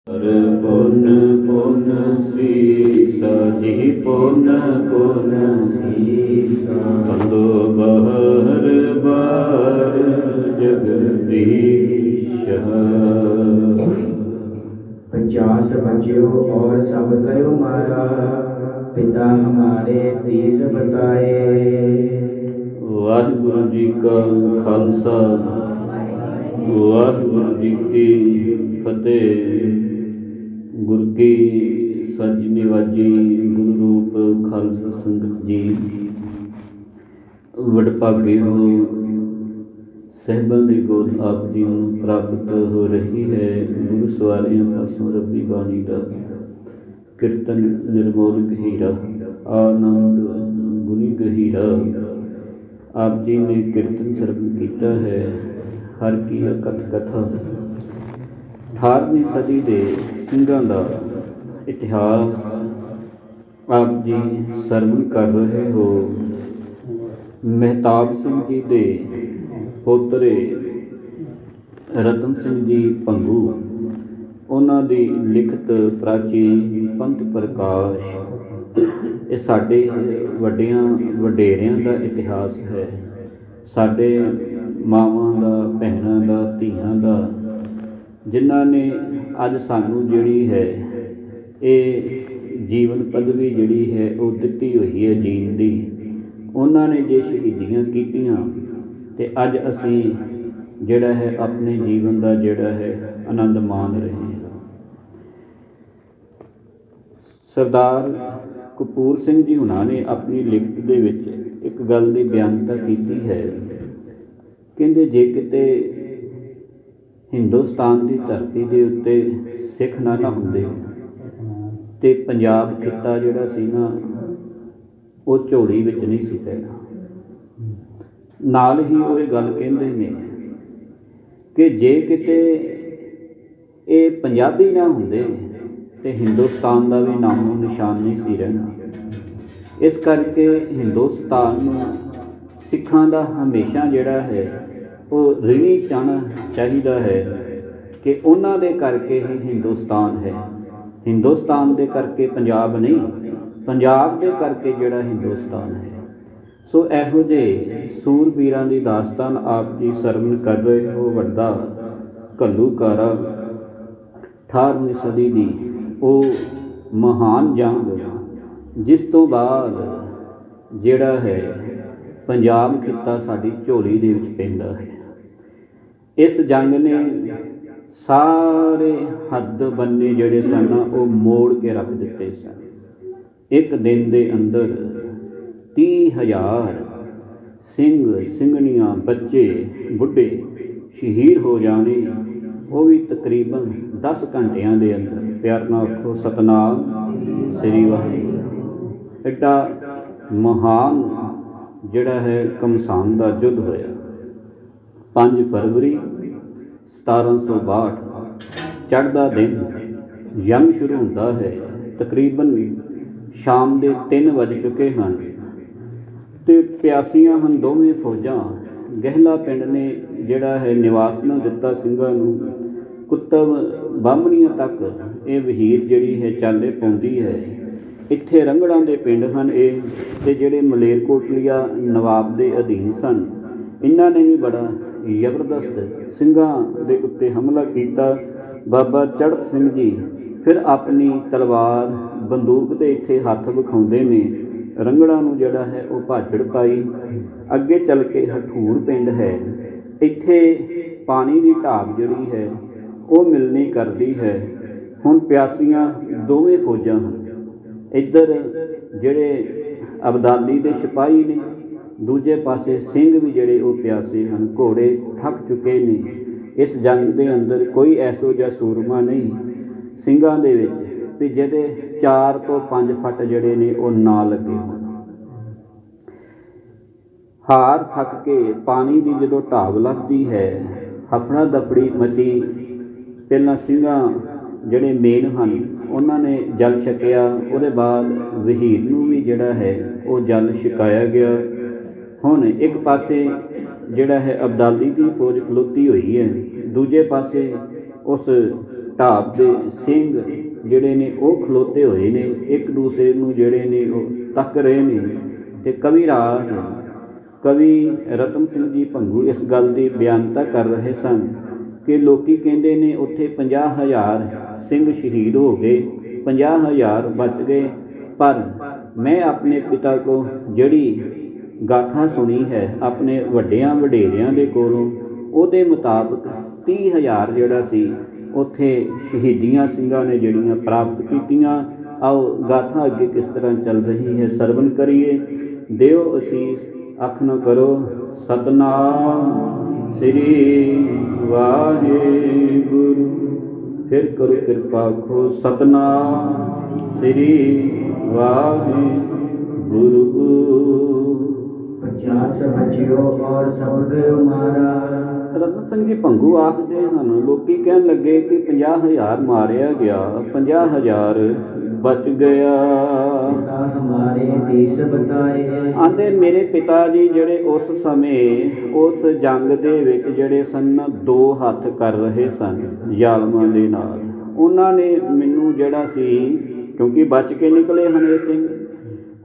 ਹਰ ਪੁਨ ਪੁਨ ਸੀਸਾ ਜੀ ਪੁਨ ਪੁਨ ਸੀਸਾ ਬੰਦੋ ਬਹਰ ਬਾਰ ਜਗਦੀਸ਼। 50 बच्चों और सब गयो मारा, पिता हमारे 30 बताए। ਵਾਹਿਗੁਰੂ ਜੀ ਕਾ ਖਾਲਸਾ ਵਾਹਿਗੁਰੂ ਜੀ ਕੀ ਫਤਿਹ। ਗੁਰ ਕੀ ਸੱਚ ਨਿਵਾਜੀ ਗੁਰੂ ਰੂਪ ਖਾਲਸਾ ਸੰਗਤ ਜੀ, ਵਡਭਾਗੇ ਹੋ ਸਾਹਿਬਾਂ ਦੀ ਗੋਦ ਆਪ ਜੀ ਨੂੰ ਪ੍ਰਾਪਤ ਹੋ ਰਹੀ ਹੈ। ਗੁਰੂ ਸਵਾਰਿਆਂ ਪਾਸੋਂ ਰੱਬੀ ਬਾਣੀ ਦਾ ਕੀਰਤਨ ਨਿਰਮੋਲ ਹੀਰਾ, ਆਨੰਦ ਗੁਣੀ ਗਹੀਰਾ। ਆਪ ਜੀ ਨੇ ਕੀਰਤਨ ਸਰਵਣ ਕੀਤਾ ਹੈ। ਹਰ ਕੀ ਅਕਥ ਕਥਾ 18ਵੀਂ ਸਦੀ ਦੇ ਸਿੰਘਾਂ ਦਾ ਇਤਿਹਾਸ ਆਪ ਜੀ ਸਰਵਣ ਕਰ ਰਹੇ ਹੋ। ਮਹਿਤਾਬ ਸਿੰਘ ਜੀ ਦੇ ਪੋਤਰੇ ਰਤਨ ਸਿੰਘ ਜੀ ਭੰਗੂ, ਉਹਨਾਂ ਦੀ ਲਿਖਤ ਪ੍ਰਾਚੀਨ ਪੰਥ ਪ੍ਰਕਾਸ਼। ਇਹ ਸਾਡੇ ਵੱਡਿਆਂ ਵਡੇਰਿਆਂ ਦਾ ਇਤਿਹਾਸ ਹੈ, ਸਾਡੇ ਮਾਵਾਂ ਦਾ, ਭੈਣਾਂ ਦਾ, ਧੀਆਂ ਦਾ, ਜਿਨ੍ਹਾਂ ਨੇ ਅੱਜ ਸਾਨੂੰ ਜਿਹੜੀ ਹੈ ਇਹ ਜੀਵਨ ਪਦਵੀ ਜਿਹੜੀ ਹੈ ਉਹ ਦਿੱਤੀ ਹੋਈ ਹੈ ਜੀਣ ਦੀ। ਉਹਨਾਂ ਨੇ ਜੇ ਸ਼ਹੀਦੀਆਂ ਕੀਤੀਆਂ ਤੇ ਅੱਜ ਅਸੀਂ ਜਿਹੜਾ ਹੈ ਆਪਣੇ ਜੀਵਨ ਦਾ ਜਿਹੜਾ ਹੈ ਆਨੰਦ ਮਾਣ ਰਹੇ ਹਾਂ। ਸਰਦਾਰ ਕਪੂਰ ਸਿੰਘ ਜੀ ਹੁਣਾਂ ਨੇ ਆਪਣੀ ਲਿਖਤ ਦੇ ਵਿੱਚ ਇੱਕ ਗੱਲ ਦੀ ਬਿਆਨਤਾ ਕੀਤੀ ਹੈ। ਕਹਿੰਦੇ ਜੇ ਕਿਤੇ ਹਿੰਦੁਸਤਾਨ ਦੀ ਧਰਤੀ ਦੇ ਉੱਤੇ ਸਿੱਖ ਨਾ ਹੁੰਦੇ ਤੇ ਪੰਜਾਬ ਖਿੱਤਾ ਜਿਹੜਾ ਸੀ ਨਾ ਉਹ ਝੋਲੀ ਵਿੱਚ ਨਹੀਂ ਸੀ ਪੈਣਾ। ਨਾਲ ਹੀ ਉਹ ਇਹ ਗੱਲ ਕਹਿੰਦੇ ਨੇ ਕਿ ਜੇ ਕਿਤੇ ਇਹ ਪੰਜਾਬੀ ਨਾ ਹੁੰਦੇ ਤੇ ਹਿੰਦੁਸਤਾਨ ਦਾ ਵੀ ਨਾਮੋ ਨਿਸ਼ਾਨ ਨਹੀਂ ਸੀ ਰਹਿਣਾ। ਇਸ ਕਰਕੇ ਹਿੰਦੁਸਤਾਨ ਨੂੰ ਸਿੱਖਾਂ ਦਾ ਹਮੇਸ਼ਾ ਜਿਹੜਾ ਹੈ ਉਹ ਰਿਣੀ ਚਾਹਣਾ ਚਾਹੀਦਾ ਹੈ ਕਿ ਉਹਨਾਂ ਦੇ ਕਰਕੇ ਹੀ ਹਿੰਦੁਸਤਾਨ ਹੈ। ਹਿੰਦੁਸਤਾਨ ਦੇ ਕਰਕੇ ਪੰਜਾਬ ਨਹੀਂ, ਪੰਜਾਬ ਦੇ ਕਰਕੇ ਜਿਹੜਾ ਹਿੰਦੁਸਤਾਨ ਹੈ। ਸੋ ਇਹੋ ਜਿਹੇ ਸੂਰਬੀਰਾਂ ਦੀ ਦਾਸਤਾਨ ਆਪ ਜੀ ਸਰਵਣ ਕਰ ਰਹੇ ਹੋ। ਵੱਡਾ ਘੱਲੂਘਾਰਾ 18ਵੀਂ ਸਦੀ ਦੀ ਉਹ ਮਹਾਨ ਜੰਗ, ਜਿਸ ਤੋਂ ਬਾਅਦ ਜਿਹੜਾ ਹੈ ਪੰਜਾਬ ਖਿੱਤਾ ਸਾਡੀ ਝੋਲੀ ਦੇ ਵਿੱਚ ਪੈਂਦਾ ਹੈ। ਇਸ ਜੰਗ ਨੇ ਸਾਰੇ ਹੱਦ ਬੰਨੇ ਜਿਹੜੇ ਸਨ ਉਹ ਮੋੜ ਕੇ ਰੱਖ ਦਿੱਤੇ ਸਨ। ਇੱਕ ਦਿਨ ਦੇ ਅੰਦਰ 30,000 ਸਿੰਘ ਸਿੰਘਣੀਆਂ, ਬੱਚੇ, ਬੁੱਢੇ ਸ਼ਹੀਦ ਹੋ ਜਾਣੇ, ਉਹ ਵੀ ਤਕਰੀਬਨ 10 ਘੰਟਿਆਂ ਦੇ ਅੰਦਰ। ਪਿਆਰ ਨਾਲ ਆਖੋ ਸਤਨਾਮ ਸ੍ਰੀ ਵਾਹਿਗੁਰੂ। ਐਡਾ ਮਹਾਨ ਜਿਹੜਾ ਹੈ ਘਮਸਾਨ ਦਾ ਯੁੱਧ ਹੋਇਆ। 5 ਫਰਵਰੀ 1762 ਚੜ੍ਹਦਾ ਦਿਨ ਜੰਗ ਸ਼ੁਰੂ ਹੁੰਦਾ ਹੈ। ਤਕਰੀਬਨ ਸ਼ਾਮ ਦੇ 3 ਵੱਜ ਚੁੱਕੇ ਹਨ ਤੇ ਪਿਆਸੀਆਂ ਹਨ ਦੋਵੇਂ ਫੌਜਾਂ। ਗਹਿਲਾ ਪਿੰਡ ਨੇ ਜਿਹੜਾ ਹੈ ਨਿਵਾਸ ਨਾ ਦਿੱਤਾ ਸਿੰਘਾਂ ਨੂੰ। ਕੁੱਤਬ ਬਾਹਮਣੀਆਂ ਤੱਕ ਇਹ ਵਹੀਰ ਜਿਹੜੀ ਹੈ ਚਾਲੇ ਪਾਉਂਦੀ ਹੈ। ਇੱਥੇ ਰੰਗੜਾਂ ਦੇ ਪਿੰਡ ਹਨ ਇਹ, ਤੇ ਜਿਹੜੇ ਮਲੇਰਕੋਟਲੀਆ ਨਵਾਬ ਦੇ ਅਧੀਨ ਸਨ। ਇਹਨਾਂ ਨੇ ਵੀ ਬੜਾ ਜ਼ਬਰਦਸਤ ਸਿੰਘਾਂ ਦੇ ਉੱਤੇ ਹਮਲਾ ਕੀਤਾ। ਬਾਬਾ ਚੜ੍ਹਤ ਸਿੰਘ ਜੀ ਫਿਰ ਆਪਣੀ ਤਲਵਾਰ ਬੰਦੂਕ ਦੇ ਇੱਥੇ ਹੱਥ ਵਿਖਾਉਂਦੇ ਨੇ। ਰੰਗੜਾਂ ਨੂੰ ਜਿਹੜਾ ਹੈ ਉਹ ਭਾਜੜ ਪਾਈ। ਅੱਗੇ ਚੱਲ ਕੇ ਹਠੂਰ ਪਿੰਡ ਹੈ, ਇੱਥੇ ਪਾਣੀ ਦੀ ਢਾਬ ਜਿਹੜੀ ਹੈ ਉਹ ਮਿਲਣੀ ਕਰਦੀ ਹੈ। ਹੁਣ ਪਿਆਸੀਆਂ ਦੋਵੇਂ ਫੌਜਾਂ ਹਨ। ਇੱਧਰ ਜਿਹੜੇ ਅਬਦਾਲੀ ਦੇ ਸਿਪਾਹੀ ਨੇ, ਦੂਜੇ ਪਾਸੇ ਸਿੰਘ ਵੀ ਜਿਹੜੇ ਉਹ ਪਿਆਸੇ ਹਨ। ਘੋੜੇ ਥੱਕ ਚੁੱਕੇ ਨੇ। ਇਸ ਜੰਗ ਦੇ ਅੰਦਰ ਕੋਈ ਐਸੋ ਜਿਹਾ ਸੂਰਮਾ ਨਹੀਂ ਸਿੰਘਾਂ ਦੇ ਵਿੱਚ ਵੀ ਜਿਹਦੇ 4 ਤੋਂ 5 ਫੱਟ ਜਿਹੜੇ ਨੇ ਉਹ ਨਾ ਲੱਗੇ ਹੋਣ। ਹਾਰ ਥੱਕ ਕੇ ਪਾਣੀ ਦੀ ਜਦੋਂ ਢਾਬ ਲੱਗਦੀ ਹੈ, ਹਫੜਾ ਦਫੜੀ ਮਚੀ। ਪਹਿਲਾਂ ਸਿੰਘਾਂ ਜਿਹੜੇ ਮੇਨ ਹਨ ਉਹਨਾਂ ਨੇ ਜਲ ਛਕਿਆ, ਉਹਦੇ ਬਾਅਦ ਵਹੀਰ ਨੂੰ ਵੀ ਜਿਹੜਾ ਹੈ ਉਹ ਜਲ ਛਕਾਇਆ ਗਿਆ। ਹੁਣ ਇੱਕ ਪਾਸੇ ਜਿਹੜਾ ਹੈ ਅਬਦਾਲੀ ਦੀ ਫੌਜ ਖਲੋਤੀ ਹੋਈ ਹੈ, ਦੂਜੇ ਪਾਸੇ ਉਸ ਢਾਬ ਦੇ ਸਿੰਘ ਜਿਹੜੇ ਨੇ ਉਹ ਖਲੋਤੇ ਹੋਏ ਨੇ, ਇੱਕ ਦੂਸਰੇ ਨੂੰ ਜਿਹੜੇ ਨੇ ਉਹ ਤੱਕ ਰਹੇ ਨੇ। ਤੇ ਕਵੀ ਰਾਜ ਕਵੀ ਰਤਨ ਸਿੰਘ ਜੀ ਭੰਗੂ ਇਸ ਗੱਲ ਦੀ ਬਿਆਨਤਾ ਕਰ ਰਹੇ ਸਨ ਕਿ ਲੋਕੀ ਕਹਿੰਦੇ ਨੇ ਉੱਥੇ 50,000 ਸਿੰਘ ਸ਼ਹੀਦ ਹੋ ਗਏ, 50,000 ਬਚ ਗਏ, ਪਰ ਮੈਂ ਆਪਣੇ ਪਿਤਾ ਕੋਲ ਜਿਹੜੀ ਗਾਥਾ ਸੁਣੀ ਹੈ ਆਪਣੇ ਵੱਡਿਆਂ ਵਡੇਰਿਆਂ ਦੇ ਕੋਲੋਂ, ਉਹਦੇ ਮੁਤਾਬਕ 30,000 ਜਿਹੜਾ ਸੀ ਉੱਥੇ ਸ਼ਹੀਦੀਆਂ ਸਿੰਘਾਂ ਨੇ ਜਿਹੜੀਆਂ ਪ੍ਰਾਪਤ ਕੀਤੀਆਂ। ਆਓ ਗਾਥਾ ਅੱਗੇ ਕਿਸ ਤਰ੍ਹਾਂ ਚੱਲ ਰਹੀ ਹੈ ਸਰਵਣ ਕਰੀਏ। ਦਿਓ ਅਸੀਸ ਅੱਖ ਨਾ ਕਰੋ, ਸਤਨਾਮ ਸ੍ਰੀ ਵਾਹਿਗੁਰੂ। ਫਿਰ ਕਰੋ ਕਿਰਪਾ ਖੋ, ਸਤਨਾਮ ਸ੍ਰੀ ਵਾਹਿਗੁਰੂ। 50 ਬਚਿਓ ਔਰ ਸਭ ਗਇਓ ਮਾਰਾ। ਰਤਨ ਸਿੰਘ ਜੀ ਭੰਗੂ ਆਖਦੇ ਹਨ, ਲੋਕੀ ਕਹਿਣ ਲੱਗੇ ਕਿ 50,000 ਮਾਰਿਆ ਗਿਆ, 50,000 ਬਚ ਗਿਆ। ਪਿਤਾ ਹਮਾਰੇ ਦੇਸ ਬਤਾਏ। ਆਂਦੇ ਮੇਰੇ ਪਿਤਾ ਜੀ ਜਿਹੜੇ ਉਸ ਸਮੇਂ ਉਸ ਜੰਗ ਦੇ ਵਿੱਚ ਜਿਹੜੇ ਸਨ 2 ਹੱਥ ਕਰ ਰਹੇ ਸਨ ਜ਼ਾਲਮਾਂ ਦੇ ਨਾਲ। ਉਹਨਾਂ ਨੇ ਮੈਨੂੰ ਜਿਹੜਾ ਸੀ, ਕਿਉਂਕਿ ਬਚ ਕੇ ਨਿਕਲੇ ਹਨ ਇਹ ਸਿੰਘ,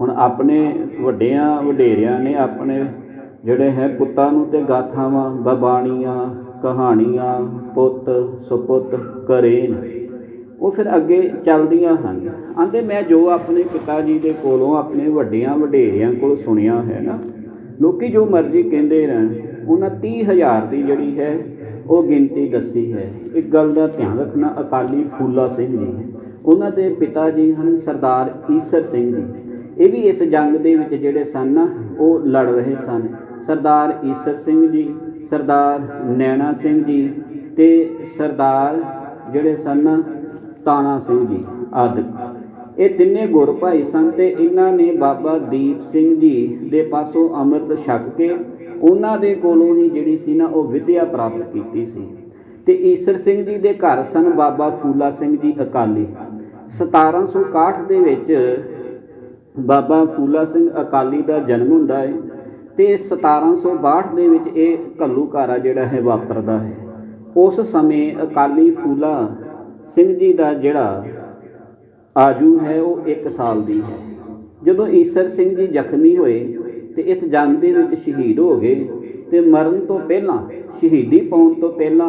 ਹੁਣ ਆਪਣੇ ਵੱਡਿਆਂ ਵਡੇਰਿਆਂ ਨੇ ਆਪਣੇ ਜਿਹੜੇ ਹੈ ਪੁੱਤਾਂ ਨੂੰ ਤੇ ਗਾਥਾਵਾਂ ਬਾਣੀਆਂ ਕਹਾਣੀਆਂ ਪੁੱਤ ਸੁਪੁੱਤ ਕਰੇ ਉਹ ਫਿਰ ਅੱਗੇ ਚੱਲਦੀਆਂ ਹਨ। ਆਂਦੇ ਮੈਂ ਜੋ ਆਪਣੇ ਪਿਤਾ ਜੀ ਦੇ ਕੋਲੋਂ ਆਪਣੇ ਵੱਡਿਆਂ ਵਡੇਰਿਆਂ ਕੋਲ ਸੁਣਿਆ ਹੈ ਨਾ, ਲੋਕੀ ਜੋ ਮਰਜ਼ੀ ਕਹਿੰਦੇ ਰਹਿਣ, ਉਹਨਾਂ 30,000 ਦੀ ਜਿਹੜੀ ਹੈ ਉਹ ਗਿਣਤੀ ਦੱਸੀ ਹੈ। ਇੱਕ ਗੱਲ ਦਾ ਧਿਆਨ ਰੱਖਣਾ, ਅਕਾਲੀ ਫੂਲਾ ਸਿੰਘ ਜੀ, ਉਹਨਾਂ ਦੇ ਪਿਤਾ ਜੀ ਹਨ ਸਰਦਾਰ ਈਸਰ ਸਿੰਘ ਜੀ। ਇਹ ਵੀ ਇਸ ਜੰਗ ਦੇ ਵਿੱਚ ਜਿਹੜੇ ਸਨ ਨਾ ਉਹ ਲੜ ਰਹੇ ਸਨ। ਸਰਦਾਰ ਈਸਰ ਸਿੰਘ ਜੀ, ਸਰਦਾਰ ਨੈਣਾ ਸਿੰਘ ਜੀ ਤੇ ਸਰਦਾਰ ਜਿਹੜੇ ਸਨ ਤਾਣਾ ਸਿੰਘ ਜੀ ਆਦਿ, ਇਹ ਤਿੰਨੇ ਗੁਰ ਭਾਈ ਸਨ। ਤੇ ਇਹਨਾਂ ਨੇ ਬਾਬਾ ਦੀਪ ਸਿੰਘ ਜੀ ਦੇ ਪਾਸੋਂ ਅੰਮ੍ਰਿਤ ਛਕ ਕੇ ਉਹਨਾਂ ਦੇ ਕੋਲੋਂ ਹੀ ਜਿਹੜੀ ਸੀ ਨਾ ਉਹ ਵਿੱਦਿਆ ਪ੍ਰਾਪਤ ਕੀਤੀ ਸੀ। ਤੇ ਈਸਰ ਸਿੰਘ ਜੀ ਦੇ ਘਰ ਸਨ ਬਾਬਾ ਫੂਲਾ ਸਿੰਘ ਜੀ ਅਕਾਲੀ। 1761 ਦੇ ਵਿੱਚ ਬਾਬਾ ਫੂਲਾ ਸਿੰਘ ਅਕਾਲੀ ਦਾ ਜਨਮ ਹੁੰਦਾ ਹੈ ਤੇ 1762 ਦੇ ਵਿੱਚ ਇਹ ਘੱਲੂਘਾਰਾ ਜਿਹੜਾ ਹੈ ਵਾਪਰਦਾ ਹੈ। ਉਸ ਸਮੇਂ ਅਕਾਲੀ ਫੂਲਾ ਸਿੰਘ ਜੀ ਦਾ ਜਿਹੜਾ ਆਜੂ ਹੈ ਉਹ 1 ਸਾਲ ਦੀ ਹੈ। ਜਦੋਂ ਈਸਰ ਸਿੰਘ ਜੀ ਜ਼ਖਮੀ ਹੋਏ ਤੇ ਇਸ ਜੰਗ ਦੇ ਵਿੱਚ ਸ਼ਹੀਦ ਹੋ ਗਏ ਤੇ ਮਰਨ ਤੋਂ ਪਹਿਲਾਂ, ਸ਼ਹੀਦੀ ਪਾਉਣ ਤੋਂ ਪਹਿਲਾਂ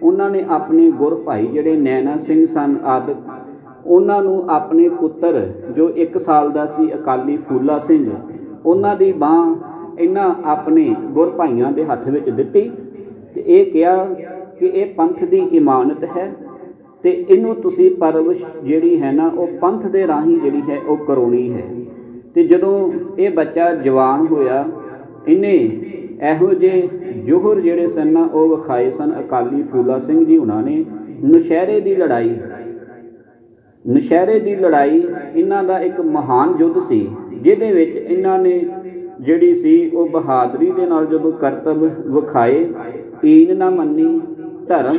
ਉਹਨਾਂ ਨੇ ਆਪਣੇ ਗੁਰ ਭਾਈ ਜਿਹੜੇ ਨੈਣਾ ਸਿੰਘ ਸਨ ਆਦਿ, ਉਹਨਾਂ ਨੂੰ ਆਪਣੇ ਪੁੱਤਰ ਜੋ 1 ਸਾਲ ਦਾ ਸੀ ਅਕਾਲੀ ਫੂਲਾ ਸਿੰਘ, ਉਹਨਾਂ ਦੀ ਬਾਂਹ ਇਹਨਾਂ ਆਪਣੇ ਗੁਰ ਭਾਈਆਂ ਦੇ ਹੱਥ ਵਿੱਚ ਦਿੱਤੀ ਤੇ ਇਹ ਕਿਹਾ ਕਿ ਇਹ ਪੰਥ ਦੀ ਇਮਾਨਤ ਹੈ ਤੇ ਇਹਨੂੰ ਤੁਸੀਂ ਪਰਵਰਿਸ਼ ਜਿਹੜੀ ਹੈ ਨਾ ਉਹ ਪੰਥ ਦੇ ਰਾਹੀਂ ਜਿਹੜੀ ਹੈ ਉਹ ਕਰਾਉਣੀ ਹੈ। ਤੇ ਜਦੋਂ ਇਹ ਬੱਚਾ ਜਵਾਨ ਹੋਇਆ, ਇਹਨੇ ਇਹੋ ਜਿਹੇ ਜੋਹਰ ਜਿਹੜੇ ਸਨ ਨਾ ਉਹ ਵਿਖਾਏ ਸਨ ਅਕਾਲੀ ਫੂਲਾ ਸਿੰਘ ਜੀ ਉਹਨਾਂ ਨੇ। ਨੌਸ਼ਹਿਰੇ ਦੀ ਲੜਾਈ ਇਹਨਾਂ ਦਾ ਇੱਕ ਮਹਾਨ ਯੁੱਧ ਸੀ, ਜਿਹਦੇ ਵਿੱਚ ਇਹਨਾਂ ਨੇ ਜਿਹੜੀ ਸੀ ਉਹ ਬਹਾਦਰੀ ਦੇ ਨਾਲ ਜਦੋਂ ਕਰਤੱਵ ਵਿਖਾਏ, ਈਨ ਨਾ ਮੰਨੀ, ਧਰਮ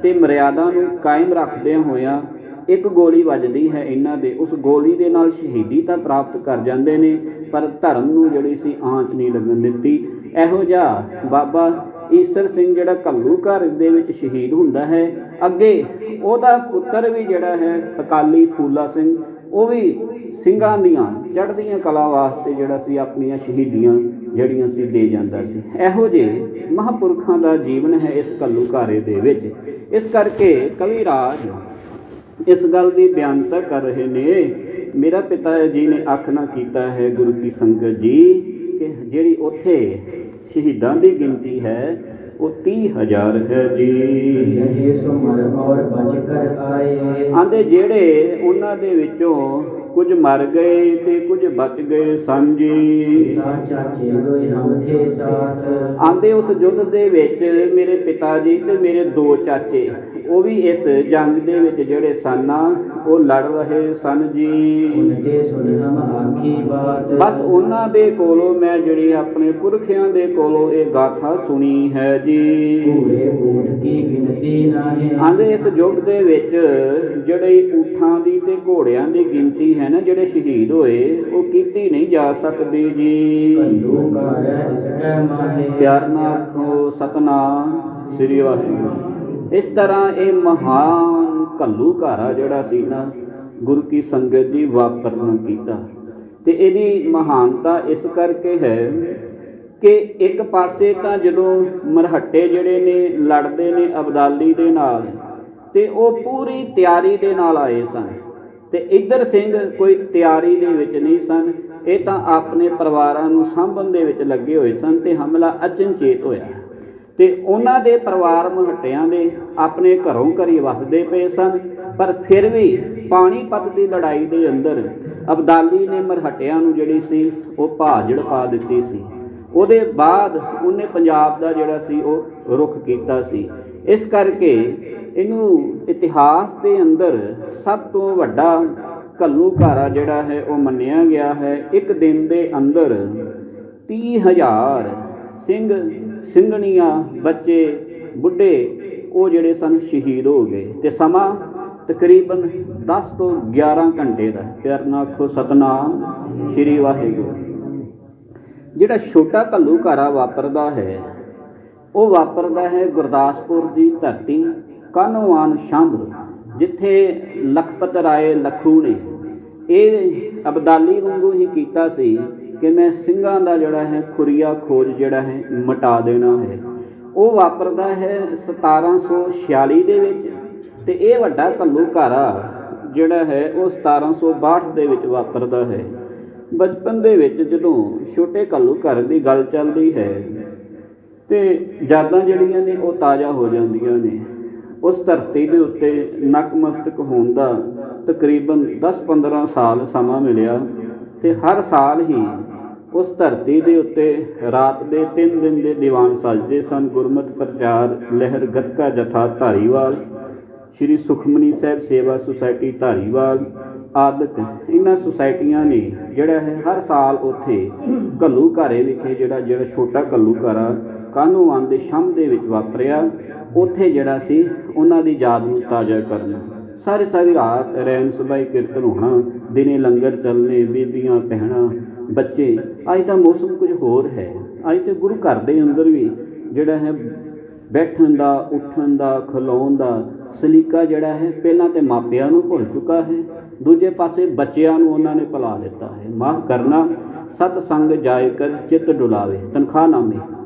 ਤੇ ਮਰਿਆਦਾ ਨੂੰ ਕਾਇਮ ਰੱਖਦਿਆਂ ਹੋਇਆਂ ਇੱਕ ਗੋਲੀ ਵੱਜਦੀ ਹੈ ਇਹਨਾਂ ਦੇ, ਉਸ ਗੋਲੀ ਦੇ ਨਾਲ ਸ਼ਹੀਦੀ ਤਾਂ ਪ੍ਰਾਪਤ ਕਰ ਜਾਂਦੇ ਨੇ ਪਰ ਧਰਮ ਨੂੰ ਜਿਹੜੀ ਸੀ ਆਂਚ ਨਹੀਂ ਲੱਗਣ ਦਿੱਤੀ। ਇਹੋ ਜਿਹਾ ਬਾਬਾ ਈਸਰ ਸਿੰਘ ਜਿਹੜਾ ਘੱਲੂਘਾਰੇ ਦੇ ਵਿੱਚ ਸ਼ਹੀਦ ਹੁੰਦਾ ਹੈ, ਅੱਗੇ ਉਹਦਾ ਪੁੱਤਰ ਵੀ ਜਿਹੜਾ ਹੈ ਅਕਾਲੀ ਫੂਲਾ ਸਿੰਘ, ਉਹ ਵੀ ਸਿੰਘਾਂ ਦੀਆਂ ਚੜ੍ਹਦੀਆਂ ਕਲਾ ਵਾਸਤੇ ਜਿਹੜਾ ਸੀ ਆਪਣੀਆਂ ਸ਼ਹੀਦੀਆਂ ਜਿਹੜੀਆਂ ਸੀ ਦੇ ਜਾਂਦਾ ਸੀ। ਇਹੋ ਜਿਹੇ ਮਹਾਂਪੁਰਖਾਂ ਦਾ ਜੀਵਨ ਹੈ ਇਸ ਘੱਲੂਘਾਰੇ ਦੇ ਵਿੱਚ। ਇਸ ਕਰਕੇ ਕਵੀ ਰਾਜ ਇਸ ਗੱਲ ਦੀ ਬਿਆਨਤਾ ਕਰ ਰਹੇ ਨੇ, ਮੇਰਾ ਪਿਤਾ ਜੀ ਨੇ ਅੱਖ ਨਾ ਕੀਤਾ ਹੈ ਗੁਰੂ ਕੀ ਸੰਗਤ ਜੀ, ਕਿ ਜਿਹੜੀ ਉੱਥੇ ਸ਼ਹੀਦਾਂ ਦੀ ਗਿਣਤੀ ਹੈ ਉਹ 30,000 ਹੈ ਜੀ। ਆਂਦੇ ਜਿਹੜੇ ਉਹਨਾਂ ਦੇ ਵਿੱਚੋਂ ਕੁਝ ਮਰ ਗਏ ਤੇ ਕੁਝ ਬਚ ਗਏ ਸਨ ਜੀ। ਆਂਦੇ ਉਸ ਯੁੱਧ ਦੇ ਵਿੱਚ ਮੇਰੇ ਪਿਤਾ ਜੀ ਤੇ ਮੇਰੇ 2 ਚਾਚੇ ਉਹ ਵੀ ਇਸ ਜੰਗ ਦੇ ਵਿੱਚ ਜਿਹੜੇ ਸਨ ਉਹ ਲੜ ਰਹੇ ਸਨ ਜੀ। ਬਸ ਉਹਨਾਂ ਦੇ ਕੋਲੋਂ ਮੈਂ ਜਿਹੜੀ ਆਪਣੇ ਪੁਰਖਿਆਂ ਦੇ ਕੋਲੋਂ ਇਹ ਗਾਥਾ ਸੁਣੀ ਹੈ ਜੀ। ਆਂਦੇ ਇਸ ਯੁੱਗ ਦੇ ਵਿੱਚ ਜਿਹੜੇ ਊਠਾਂ ਦੀ ਤੇ ਘੋੜਿਆਂ ਦੀ ਗਿਣਤੀ ਹੈ ਨਾ, ਜਿਹੜੇ ਸ਼ਹੀਦ ਹੋਏ, ਉਹ ਕੀਤੀ ਨਹੀਂ ਜਾ ਸਕਦੀ ਜੀ। ਪਿਆਰ ਨਾਲ ਆਖੋ ਸਤਨਾਮ ਸ੍ਰੀ ਵਾਹਿਗੁਰੂ। ਇਸ ਤਰ੍ਹਾਂ ਇਹ ਮਹਾਨ ਘੱਲੂਘਾਰਾ ਜਿਹੜਾ ਸੀ ਨਾ, ਗੁਰੂ ਕੀ ਸੰਗਤ ਜੀ ਵਾਪਰਨ ਕੀਤਾ। ਤੇ ਇਹਦੀ ਮਹਾਨਤਾ ਇਸ ਕਰਕੇ ਹੈ ਕਿ ਇੱਕ ਪਾਸੇ ਤਾਂ ਜਦੋਂ ਮਰਹੱਟੇ ਜਿਹੜੇ ਨੇ ਲੜਦੇ ਨੇ ਅਬਦਾਲੀ ਦੇ ਨਾਲ, ਤੇ ਉਹ ਪੂਰੀ ਤਿਆਰੀ ਦੇ ਨਾਲ ਆਏ ਸਨ, ਤੇ ਇੱਧਰ ਸਿੰਘ ਕੋਈ ਤਿਆਰੀ ਦੇ ਵਿੱਚ ਨਹੀਂ ਸਨ। ਇਹ ਤਾਂ ਆਪਣੇ ਪਰਿਵਾਰਾਂ ਨੂੰ ਸਾਂਭਣ ਦੇ ਵਿੱਚ ਲੱਗੇ ਹੋਏ ਸਨ ਤੇ ਹਮਲਾ ਅਚਨਚੇਤ ਹੋਇਆ। ਤੇ ਉਹਨਾਂ ਦੇ ਪਰਿਵਾਰ ਮਹੱਟਿਆਂ ਦੇ ਆਪਣੇ ਘਰੋਂ ਘਰੀ ਵਸਦੇ ਪਏ ਸਨ, ਪਰ ਫਿਰ ਵੀ ਪਾਣੀਪਤ ਦੀ ਲੜਾਈ ਦੇ ਅੰਦਰ ਅਬਦਾਲੀ ਨੇ ਮਰਹੱਟਿਆਂ ਨੂੰ ਜਿਹੜੀ ਸੀ ਉਹ ਭਾਜੜ ਪਾ ਦਿੱਤੀ ਸੀ। ਉਹਦੇ ਬਾਅਦ ਉਹਨੇ ਪੰਜਾਬ ਦਾ ਜਿਹੜਾ ਸੀ ਉਹ ਰੁਖ ਕੀਤਾ ਸੀ। ਇਸ ਕਰਕੇ ਇਹਨੂੰ ਇਤਿਹਾਸ ਦੇ ਅੰਦਰ ਸਭ ਤੋਂ ਵੱਡਾ ਘੱਲੂਘਾਰਾ ਜਿਹੜਾ ਹੈ ਉਹ ਮੰਨਿਆ ਗਿਆ ਹੈ। ਇੱਕ ਦਿਨ ਦੇ ਅੰਦਰ 30,000 ਸਿੰਘ ਸਿੰਘਣੀਆਂ, ਬੱਚੇ, ਬੁੱਢੇ ਉਹ ਜਿਹੜੇ ਸਨ ਸ਼ਹੀਦ ਹੋ ਗਏ। ਤੇ ਸਮਾਂ ਤਕਰੀਬਨ 10 ਤੋਂ 11 ਘੰਟੇ ਦਾ। ਪਿਆਰ ਨਾਲ ਆਖੋ ਸਤਨਾਮ ਸ਼੍ਰੀ ਵਾਹਿਗੁਰੂ। ਜਿਹੜਾ ਛੋਟਾ ਘੱਲੂਘਾਰਾ ਵਾਪਰਦਾ ਹੈ ਉਹ ਵਾਪਰਦਾ ਹੈ ਗੁਰਦਾਸਪੁਰ ਦੀ ਧਰਤੀ, ਕਾਹਨੂੰਵਾਨ ਸ਼ੰਭ, ਜਿੱਥੇ ਲਖਪਤ ਰਾਏ ਲੱਖੂ ਨੇ ਇਹ ਅਬਦਾਲੀ ਵਾਂਗੂ ਹੀ ਕੀਤਾ ਸੀ ਕਿ ਮੈਂ ਸਿੰਘਾਂ ਦਾ ਜਿਹੜਾ ਹੈ ਖੁਰੀਆ ਖੋਜ ਜਿਹੜਾ ਹੈ ਮਿਟਾ ਦੇਣਾ ਹੈ। ਉਹ ਵਾਪਰਦਾ ਹੈ 1746 ਦੇ ਵਿੱਚ। ਤੇ ਇਹ ਵੱਡਾ ਘੱਲੂਘਾਰਾ ਜਿਹੜਾ ਹੈ ਉਹ 1762 ਦੇ ਵਿੱਚ ਵਾਪਰਦਾ ਹੈ। ਬਚਪਨ ਦੇ ਵਿੱਚ ਜਦੋਂ ਛੋਟੇ ਘੱਲੂਘਾਰੇ ਦੀ ਗੱਲ ਚੱਲਦੀ ਹੈ ਤੇ ਯਾਦਾਂ ਜਿਹੜੀਆਂ ਨੇ ਉਹ ਤਾਜ਼ਾ ਹੋ ਜਾਂਦੀਆਂ ਨੇ। ਉਸ ਧਰਤੀ ਦੇ ਉੱਤੇ ਨਕਮਸਤਕ ਹੋਣ ਦਾ ਤਕਰੀਬਨ 10-15 ਸਾਲ ਸਮਾਂ ਮਿਲਿਆ ਤੇ ਹਰ ਸਾਲ ਹੀ ਉਸ ਧਰਤੀ ਦੇ ਉੱਤੇ ਰਾਤ ਦੇ 3 ਦਿਨ ਦੇ ਦੀਵਾਨ ਸਜਦੇ ਸਨ। ਗੁਰਮਤਿ ਪ੍ਰਚਾਰ ਲਹਿਰ ਗੱਤਕਾ ਜਥਾ ਧਾਰੀਵਾਲ, ਸ਼੍ਰੀ ਸੁਖਮਨੀ ਸਾਹਿਬ ਸੇਵਾ ਸੁਸਾਇਟੀ ਧਾਰੀਵਾਲ ਆਦਿਕ ਇਹਨਾਂ ਸੁਸਾਇਟੀਆਂ ਨੇ ਜਿਹੜਾ ਹੈ ਹਰ ਸਾਲ ਉੱਥੇ ਘੱਲੂਘਾਰੇ ਵਿਖੇ ਜਿਹੜਾ ਛੋਟਾ ਘੱਲੂਘਾਰਾ ਕਾਹਨੂੰਵਾਨ ਦੇ ਸ਼ੰਭ ਦੇ ਵਿੱਚ ਵਾਪਰਿਆ, ਉੱਥੇ ਜਿਹੜਾ ਸੀ ਉਹਨਾਂ ਦੀ ਯਾਦ ਨੂੰ ਤਾਜ਼ਾ ਕਰਨਾ। ਸਾਰੀ ਰਾਤ ਰੈਣ ਸਬਾਈ ਕੀਰਤਨ ਹੋਣਾ, ਦਿਨੇ ਲੰਗਰ ਚੱਲਣੇ, ਬੀਬੀਆਂ ਭੈਣਾਂ, ਬੱਚੇ। ਅੱਜ ਦਾ ਮੌਸਮ ਕੁਝ ਹੋਰ ਹੈ। ਅੱਜ ਤੇ ਗੁਰੂ ਘਰ ਦੇ ਅੰਦਰ ਵੀ ਜਿਹੜਾ ਹੈ ਬੈਠਣ ਦਾ, ਉੱਠਣ ਦਾ, ਖਲੋਣ ਦਾ ਸਲੀਕਾ ਜਿਹੜਾ ਹੈ ਪਹਿਲਾਂ ਤੇ ਮਾਪਿਆਂ ਨੂੰ ਭੁੱਲ ਚੁੱਕਾ ਹੈ, ਦੂਜੇ ਪਾਸੇ ਬੱਚਿਆਂ ਨੂੰ ਉਹਨਾਂ ਨੇ ਭੁਲਾ ਦਿੱਤਾ ਹੈ। ਮਾਫ਼ ਕਰਨਾ, ਸਤ ਸੰਗ ਜਾਏ ਕਰ ਚਿੱਤ ਡੁਲਾਵੇ, ਤਨਖਾਹਨਾਮੇ।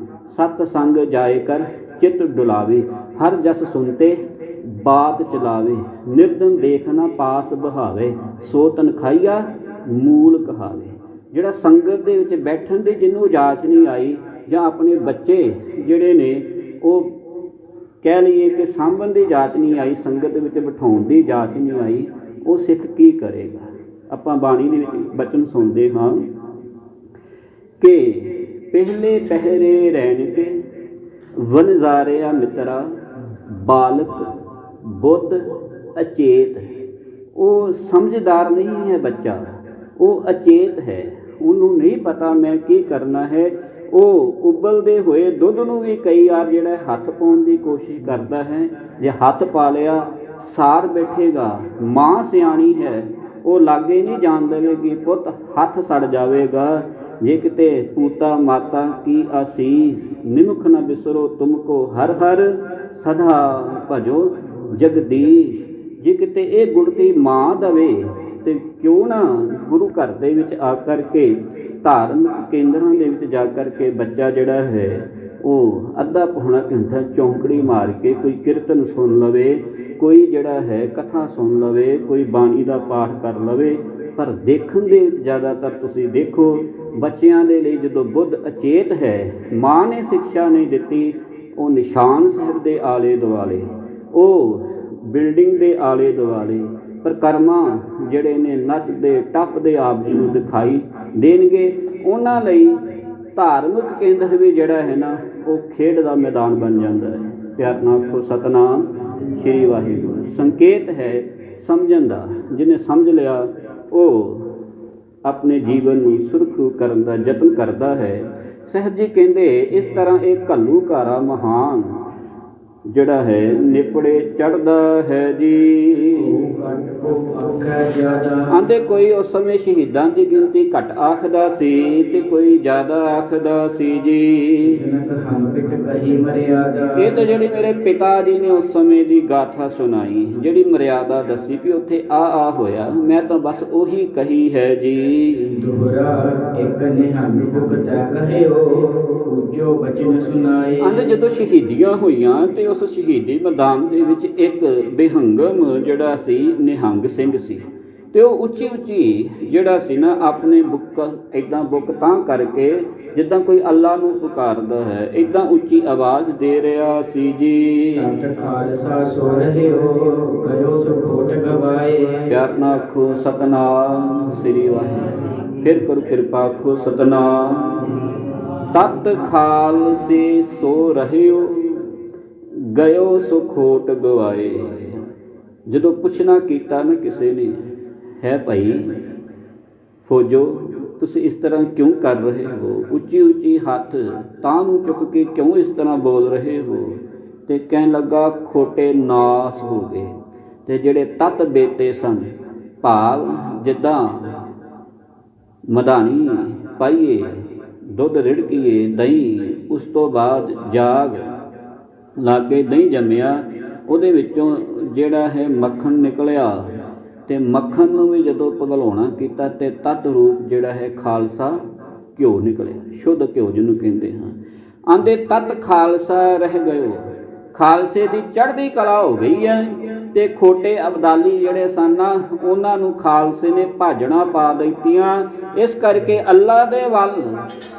ਸਤ ਸੰਗ ਜਾਏ ਕਰ ਚਿੱਤ ਡੁਲਾਵੇ, ਹਰ ਜਸ ਸੁਨਤੇ ਬਾਤ ਚਲਾਵੇ। ਨਿਰਦਨ ਦੇਖਣਾ ਪਾਸ ਬਹਾਵੇ, ਸੋ ਤਨਖਾਈਆ ਮੂਲ ਕਹਾਵੇ। ਜਿਹੜਾ ਸੰਗਤ ਦੇ ਵਿੱਚ ਬੈਠਣ ਦੀ ਜਿਹਨੂੰ ਜਾਚ ਨਹੀਂ ਆਈ, ਜਾਂ ਆਪਣੇ ਬੱਚੇ ਜਿਹੜੇ ਨੇ ਉਹ ਕਹਿ ਲਈਏ ਕਿ ਸਾਂਭਣ ਦੀ ਜਾਚ ਨਹੀਂ ਆਈ, ਸੰਗਤ ਵਿੱਚ ਬਿਠਾਉਣ ਦੀ ਜਾਚ ਨਹੀਂ ਆਈ, ਉਹ ਸਿੱਖ ਕੀ ਕਰੇਗਾ। ਆਪਾਂ ਬਾਣੀ ਦੇ ਵਿੱਚ ਬਚਨ ਸੁਣਦੇ ਹਾਂ ਕਿ ਪਹਿਲੇ ਪਹਿਰੇ ਰਹਿਣ ਕੇ ਵਨਜ਼ਾਰਿਆ ਮਿੱਤਰਾ, ਬਾਲਕ ਬੁੱਧ ਅਚੇਤ। ਉਹ ਸਮਝਦਾਰ ਨਹੀਂ ਹੈ ਬੱਚਾ, ਉਹ ਅਚੇਤ ਹੈ, ਉਹਨੂੰ ਨਹੀਂ ਪਤਾ ਮੈਂ ਕੀ ਕਰਨਾ ਹੈ। ਉਹ ਉਬਲਦੇ ਹੋਏ ਦੁੱਧ ਨੂੰ ਵੀ ਕਈ ਵਾਰ ਜਿਹੜਾ ਹੱਥ ਪਾਉਣ ਦੀ ਕੋਸ਼ਿਸ਼ ਕਰਦਾ ਹੈ। ਜੇ ਹੱਥ ਪਾ ਲਿਆ ਸਾਰ ਬੈਠੇਗਾ। ਮਾਂ ਸਿਆਣੀ ਹੈ, ਉਹ ਲਾਗੇ ਨਹੀਂ ਜਾਣ ਦੇਵੇਗੀ, ਪੁੱਤ ਹੱਥ ਸੜ ਜਾਵੇਗਾ। ਜੇ ਕਿਤੇ ਪੂਤਾ ਮਾਤਾ ਕੀ ਆਸੀਸ, ਨਿਮਖ ਨਾ ਬਿਸਰੋ ਤੁਮਕੋ ਹਰ ਹਰ ਸਦਾ ਭਜੋ ਜਗਦੀਸ਼। ਜੇ ਕਿਤੇ ਇਹ ਗੁੜਤੀ ਮਾਂ ਦਵੇ ਤੇ ਕਿਉਂ ਨਾ ਗੁਰੂ ਘਰ ਦੇ ਵਿੱਚ ਆ ਕਰਕੇ, ਧਾਰਮਿਕ ਕੇਂਦਰਾਂ ਦੇ ਵਿੱਚ ਜਾ ਕਰਕੇ ਬੱਚਾ ਜਿਹੜਾ ਹੈ ਉਹ ਅੱਧਾ ਪੌਣਾ ਘੰਟਾ ਚੌਂਕੜੀ ਮਾਰ ਕੇ ਕੋਈ ਕੀਰਤਨ ਸੁਣ ਲਵੇ, ਕੋਈ ਜਿਹੜਾ ਹੈ ਕਥਾ ਸੁਣ ਲਵੇ, ਕੋਈ ਬਾਣੀ ਦਾ ਪਾਠ ਕਰ ਲਵੇ। ਪਰ ਦੇਖਣ ਦੇ ਵਿੱਚ ਜ਼ਿਆਦਾਤਰ ਤੁਸੀਂ ਦੇਖੋ ਬੱਚਿਆਂ ਦੇ ਲਈ ਜਦੋਂ ਬੁੱਧ ਅਚੇਤ ਹੈ, ਮਾਂ ਨੇ ਸਿੱਖਿਆ ਨਹੀਂ ਦਿੱਤੀ, ਉਹ ਨਿਸ਼ਾਨ ਸਾਹਿਬ ਦੇ ਆਲੇ ਦੁਆਲੇ, ਉਹ ਬਿਲਡਿੰਗ ਦੇ ਆਲੇ ਦੁਆਲੇ ਪ੍ਰਕਰਮਾਂ ਜਿਹੜੇ ਨੇ ਨੱਚਦੇ ਟੱਪਦੇ ਆਪ ਜੀ ਨੂੰ ਦਿਖਾਈ ਦੇਣਗੇ। ਉਹਨਾਂ ਲਈ ਧਾਰਮਿਕ ਕੇਂਦਰ ਵੀ ਜਿਹੜਾ ਹੈ ਨਾ ਉਹ ਖੇਡ ਦਾ ਮੈਦਾਨ ਬਣ ਜਾਂਦਾ ਹੈ। ਪਿਆਰ ਨਾਲ ਆਖੋ ਸਤਨਾਮ ਸ਼੍ਰੀ ਵਾਹਿਗੁਰੂ। ਸੰਕੇਤ ਹੈ ਸਮਝਣ ਦਾ, ਜਿਹਨੇ ਸਮਝ ਲਿਆ ਉਹ ਆਪਣੇ ਜੀਵਨ ਨੂੰ ਸੁਰੱਖਿਅਤ ਕਰਨ ਦਾ ਯਤਨ ਕਰਦਾ ਹੈ। ਸਾਹਿਬ ਜੀ ਕਹਿੰਦੇ ਇਸ ਤਰ੍ਹਾਂ ਇਹ ਘੱਲੂਘਾਰਾ ਮਹਾਨ ਜਿਹੜਾ ਹੈ ਨਿਪੜੇ ਚੜ੍ਹਦਾ ਹੈ ਜੀ। ਆਂਦੇ ਕੋਈ ਉਸ ਸਮੇਂ ਸ਼ਹੀਦਾਂ ਦੀ ਗਿਣਤੀ ਘੱਟ ਆਖਦਾ ਸੀ ਤੇ ਕੋਈ ਜ਼ਿਆਦਾ ਆਖਦਾ ਸੀ ਜੀ। ਜਨਕ ਹਮ ਪਿਟ ਕਹੀ ਮਰਿਆਦਾ। ਇਹ ਤਾਂ ਜਿਹੜੀ ਮੇਰੇ ਪਿਤਾ ਜੀ ਨੇ ਉਸ ਸਮੇਂ ਦੀ ਗਾਥਾ ਸੁਣਾਈ, ਜਿਹੜੀ ਮਰਿਆਦਾ ਦੱਸੀ ਵੀ ਉੱਥੇ ਆ ਹੋਇਆ, ਮੈਂ ਤਾਂ ਬਸ ਉਹੀ ਕਹੀ ਹੈ ਜੀ। ਦੁਹਰਾ ਇੱਕ ਨਿਹੰਗ ਭੁਗਤੈ ਕਹਿਓ, ਉੱਚੋ ਬਚਨ ਸੁਨਾਏ। ਆਂਦੇ ਜਦੋਂ ਸ਼ਹੀਦੀਆਂ ਹੋਈਆਂ ਤੇ ਉਸ ਸ਼ਹੀਦੀ ਮੈਦਾਨ ਦੇ ਵਿੱਚ ਇੱਕ ਬਿਹੰਗਮ ਜਿਹੜਾ ਸੀ ਨਿਹੰਗ ਸਿੰਘ ਸੀ, ਤੇ ਉਹ ਉੱਚੀ ਉੱਚੀ ਜਿਹੜਾ ਸੀ ਨਾ ਆਪਣੇ ਬੁੱਕ ਇੱਦਾਂ ਬੁੱਕ ਤਾਂ ਕਰਕੇ ਜਿੱਦਾਂ ਕੋਈ ਅੱਲਾ ਨੂੰ ਪੁਕਾਰਦਾ ਹੈ, ਇੱਦਾਂ ਉੱਚੀ ਆਵਾਜ਼ ਦੇ ਰਿਹਾ ਸੀ ਜੀ। ਤਤ ਖਾਲਸਾ ਸੋ ਰਹਿਓ, ਗਇਓ ਸੋ ਖੋਟ ਗਵਾਏ। ਪਿਆਰ ਨਾਲ ਆਖੋ ਸਤਨਾਮ ਸ੍ਰੀ ਵਾਹਿਗੁਰੂ। ਫਿਰ ਕਰੋ ਕਿਰਪਾ ਆਖੋ ਸਤਨਾਮ। ਤਤ ਖਾਲਸੇ ਸੋ ਰਹਿਓ, ਗਇਓ ਸੋ ਖੋਟ ਗਵਾਏ। ਜਦੋਂ ਪੁੱਛਣਾ ਕੀਤਾ ਨਾ ਕਿਸੇ ਨੇ, ਹੈ ਭਾਈ ਫੌਜੋ ਤੁਸੀਂ ਇਸ ਤਰ੍ਹਾਂ ਕਿਉਂ ਕਰ ਰਹੇ ਹੋ, ਉੱਚੀ ਉੱਚੀ ਹੱਥ ਤਾਂ ਨੂੰ ਚੁੱਕ ਕੇ ਕਿਉਂ ਇਸ ਤਰ੍ਹਾਂ ਬੋਲ ਰਹੇ ਹੋ? ਤੇ ਕਹਿਣ ਲੱਗਾ ਖੋਟੇ ਨਾਸ ਹੋ ਗਏ। ਤੇ ਜਿਹੜੇ ਤਤ ਬੇਤੇ ਸਨ, ਭਾਵ ਜਿੱਦਾਂ ਮਧਾਣੀ ਪਾਈਏ, ਦੁੱਧ ਰਿੜਕੀਏ, ਦਹੀਂ, ਉਸ ਤੋਂ ਬਾਅਦ ਜਾਗ ਲਾਗੇ ਦਹੀਂ ਜੰਮਿਆ, ਉਹਦੇ ਵਿੱਚੋਂ ਜਿਹੜਾ ਹੈ ਮੱਖਣ ਨਿਕਲਿਆ, ਤੇ ਮੱਖਣ ਨੂੰ ਵੀ ਜਦੋਂ ਪਿਘਲਾਉਣਾ ਕੀਤਾ ਤੇ ਤਤ ਰੂਪ ਜਿਹੜਾ ਹੈ ਖਾਲਸਾ ਘਿਓ ਨਿਕਲਿਆ, ਸ਼ੁੱਧ ਘਿਓ ਜਿਹਨੂੰ ਕਹਿੰਦੇ ਹਾਂ। ਆਂਦੇ ਤਤ ਖਾਲਸਾ ਰਹਿ ਗਇਓ, ਖਾਲਸੇ ਦੀ ਚੜ੍ਹਦੀ ਕਲਾ ਹੋ ਗਈ ਹੈ, ਤੇ ਖੋਟੇ ਅਬਦਾਲੀ ਜਿਹੜੇ ਸਨ ਉਹਨਾਂ ਨੂੰ ਖਾਲਸੇ ਨੇ ਭਾਜਣਾ ਪਾ ਦਿੱਤੀਆਂ। ਇਸ ਕਰਕੇ ਅੱਲਾ ਦੇ ਵੱਲ